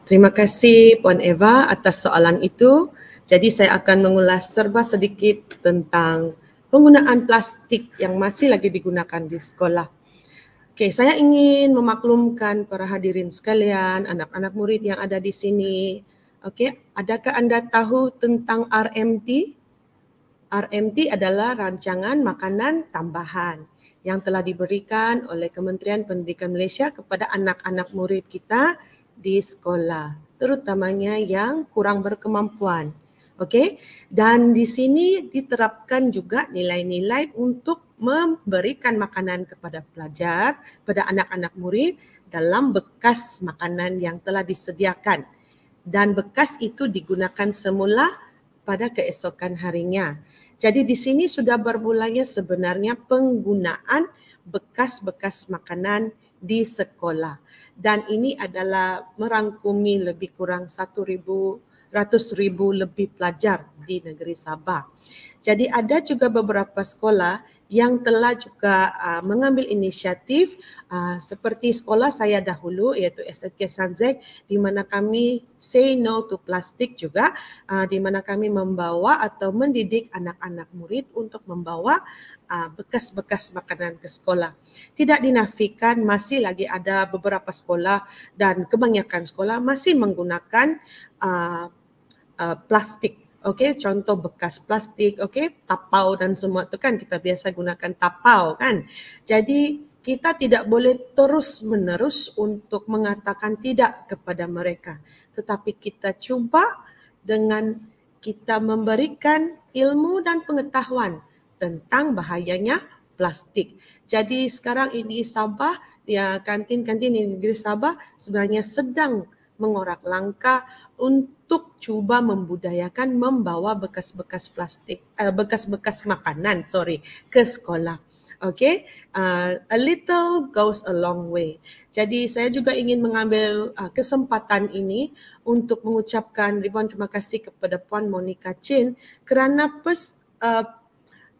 Terima kasih Puan Eva atas soalan itu. Jadi saya akan mengulas serba sedikit tentang penggunaan plastik yang masih lagi digunakan di sekolah. Okey, saya ingin memaklumkan para hadirin sekalian, anak-anak murid yang ada di sini. Okey, adakah anda tahu tentang RMT? RMT adalah rancangan makanan tambahan yang telah diberikan oleh Kementerian Pendidikan Malaysia kepada anak-anak murid kita di sekolah, terutamanya yang kurang berkemampuan. Okey, dan di sini diterapkan juga nilai-nilai untuk memberikan makanan kepada pelajar, kepada anak-anak murid dalam bekas makanan yang telah disediakan. Dan bekas itu digunakan semula pada keesokan harinya. Jadi di sini sudah bermulanya sebenarnya penggunaan bekas-bekas makanan di sekolah. Dan ini adalah merangkumi lebih kurang 100,000 lebih pelajar di negeri Sabah. Jadi ada juga beberapa sekolah yang telah juga mengambil inisiatif seperti sekolah saya dahulu iaitu SMK Sanzek, di mana kami say no to plastik juga, di mana kami membawa atau mendidik anak-anak murid untuk membawa bekas-bekas makanan ke sekolah. Tidak dinafikan masih lagi ada beberapa sekolah dan kebanyakan sekolah masih menggunakan plastik. Okey, contoh bekas plastik, okey, tapau dan semua itu kan kita biasa gunakan tapau kan. Jadi kita tidak boleh terus-menerus untuk mengatakan tidak kepada mereka. Tetapi kita cuba dengan kita memberikan ilmu dan pengetahuan tentang bahayanya plastik. Jadi sekarang ini Sabah, ya kantin-kantin di negeri Sabah sebenarnya sedang mengorak langkah untuk cuba membudayakan membawa bekas-bekas plastik, bekas-bekas makanan, ke sekolah. Okay, a little goes a long way. Jadi saya juga ingin mengambil kesempatan ini untuk mengucapkan ribuan terima kasih kepada Puan Monica Chin kerana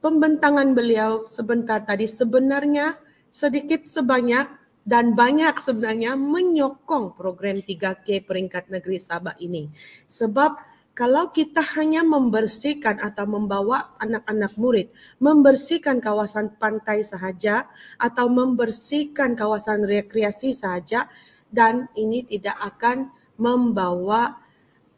pembentangan beliau sebentar tadi sebenarnya sedikit sebanyak dan banyak sebenarnya menyokong program 3K peringkat negeri Sabah ini. Sebab kalau kita hanya membersihkan atau membawa anak-anak murid, membersihkan kawasan pantai sahaja atau membersihkan kawasan rekreasi sahaja, dan ini tidak akan membawa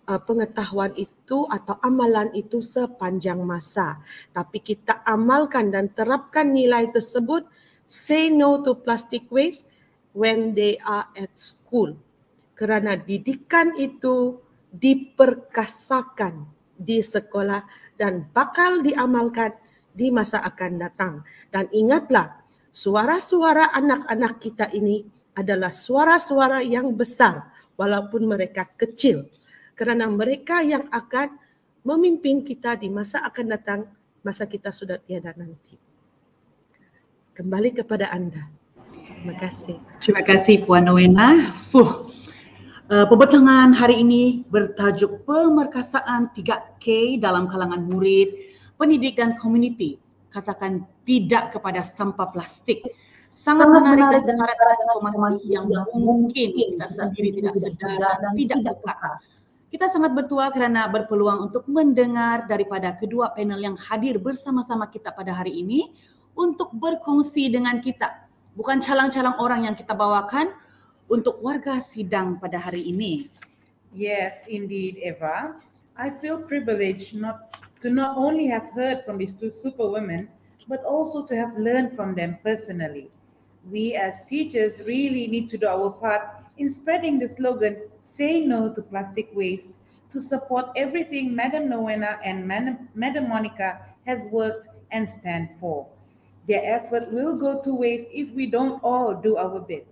pengetahuan itu atau amalan itu sepanjang masa. Tapi kita amalkan dan terapkan nilai tersebut, say no to plastic waste when they are at school. Kerana didikan itu diperkasakan di sekolah dan bakal diamalkan di masa akan datang. Dan ingatlah, suara-suara anak-anak kita ini adalah suara-suara yang besar walaupun mereka kecil. Kerana mereka yang akan memimpin kita di masa akan datang, masa kita sudah tiada nanti. Kembali kepada anda. Terima kasih. Terima kasih Puan Nowena. Pembentangan hari ini bertajuk Pemerkasaan 3K dalam kalangan murid, pendidik dan komuniti. Katakan tidak kepada sampah plastik. Sangat menarik dan syarat informasi yang mungkin kita sendiri tidak sedar dan tidak peka. Kita sangat bertuah kerana berpeluang untuk mendengar daripada kedua panel yang hadir bersama-sama kita pada hari ini untuk berkongsi dengan kita. Bukan calang-calang orang yang kita bawakan untuk warga sidang pada hari ini. Yes, indeed, Eva. I feel privileged not only have heard from these two superwomen, but also to have learned from them personally. We as teachers really need to do our part in spreading the slogan, say no to plastic waste, to support everything Madam Nowena and Madam Monica has worked and stand for. Their effort will go to waste if we don't all do our bit.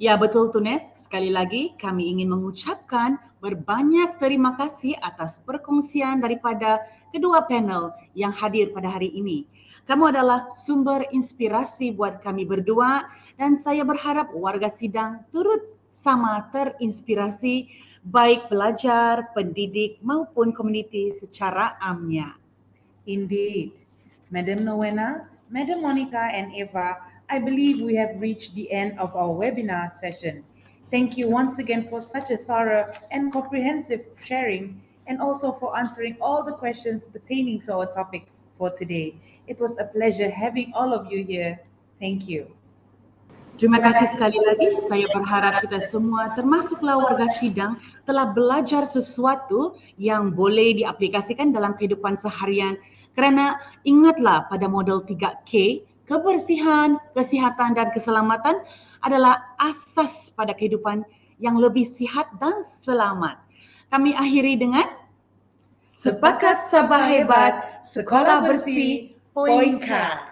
Ya, betul Tunet. Sekali lagi kami ingin mengucapkan berbanyak terima kasih atas perkongsian daripada kedua panel yang hadir pada hari ini. Kamu adalah sumber inspirasi buat kami berdua dan saya berharap warga sidang turut sama terinspirasi baik pelajar, pendidik maupun komuniti secara amnya. Indeed. Madam Nowena, Madam Monica and Eva, I believe we have reached the end of our webinar session. Thank you once again for such a thorough and comprehensive sharing and also for answering all the questions pertaining to our topic for today. It was a pleasure having all of you here. Thank you. Terima kasih sekali lagi. Saya berharap kita semua termasuklah warga sidang telah belajar sesuatu yang boleh diaplikasikan dalam kehidupan seharian. Kerana ingatlah pada model 3K, kebersihan, kesihatan dan keselamatan adalah asas pada kehidupan yang lebih sihat dan selamat. Kami akhiri dengan Sepakat Sabah Hebat, Sekolah Bersih, Poinka.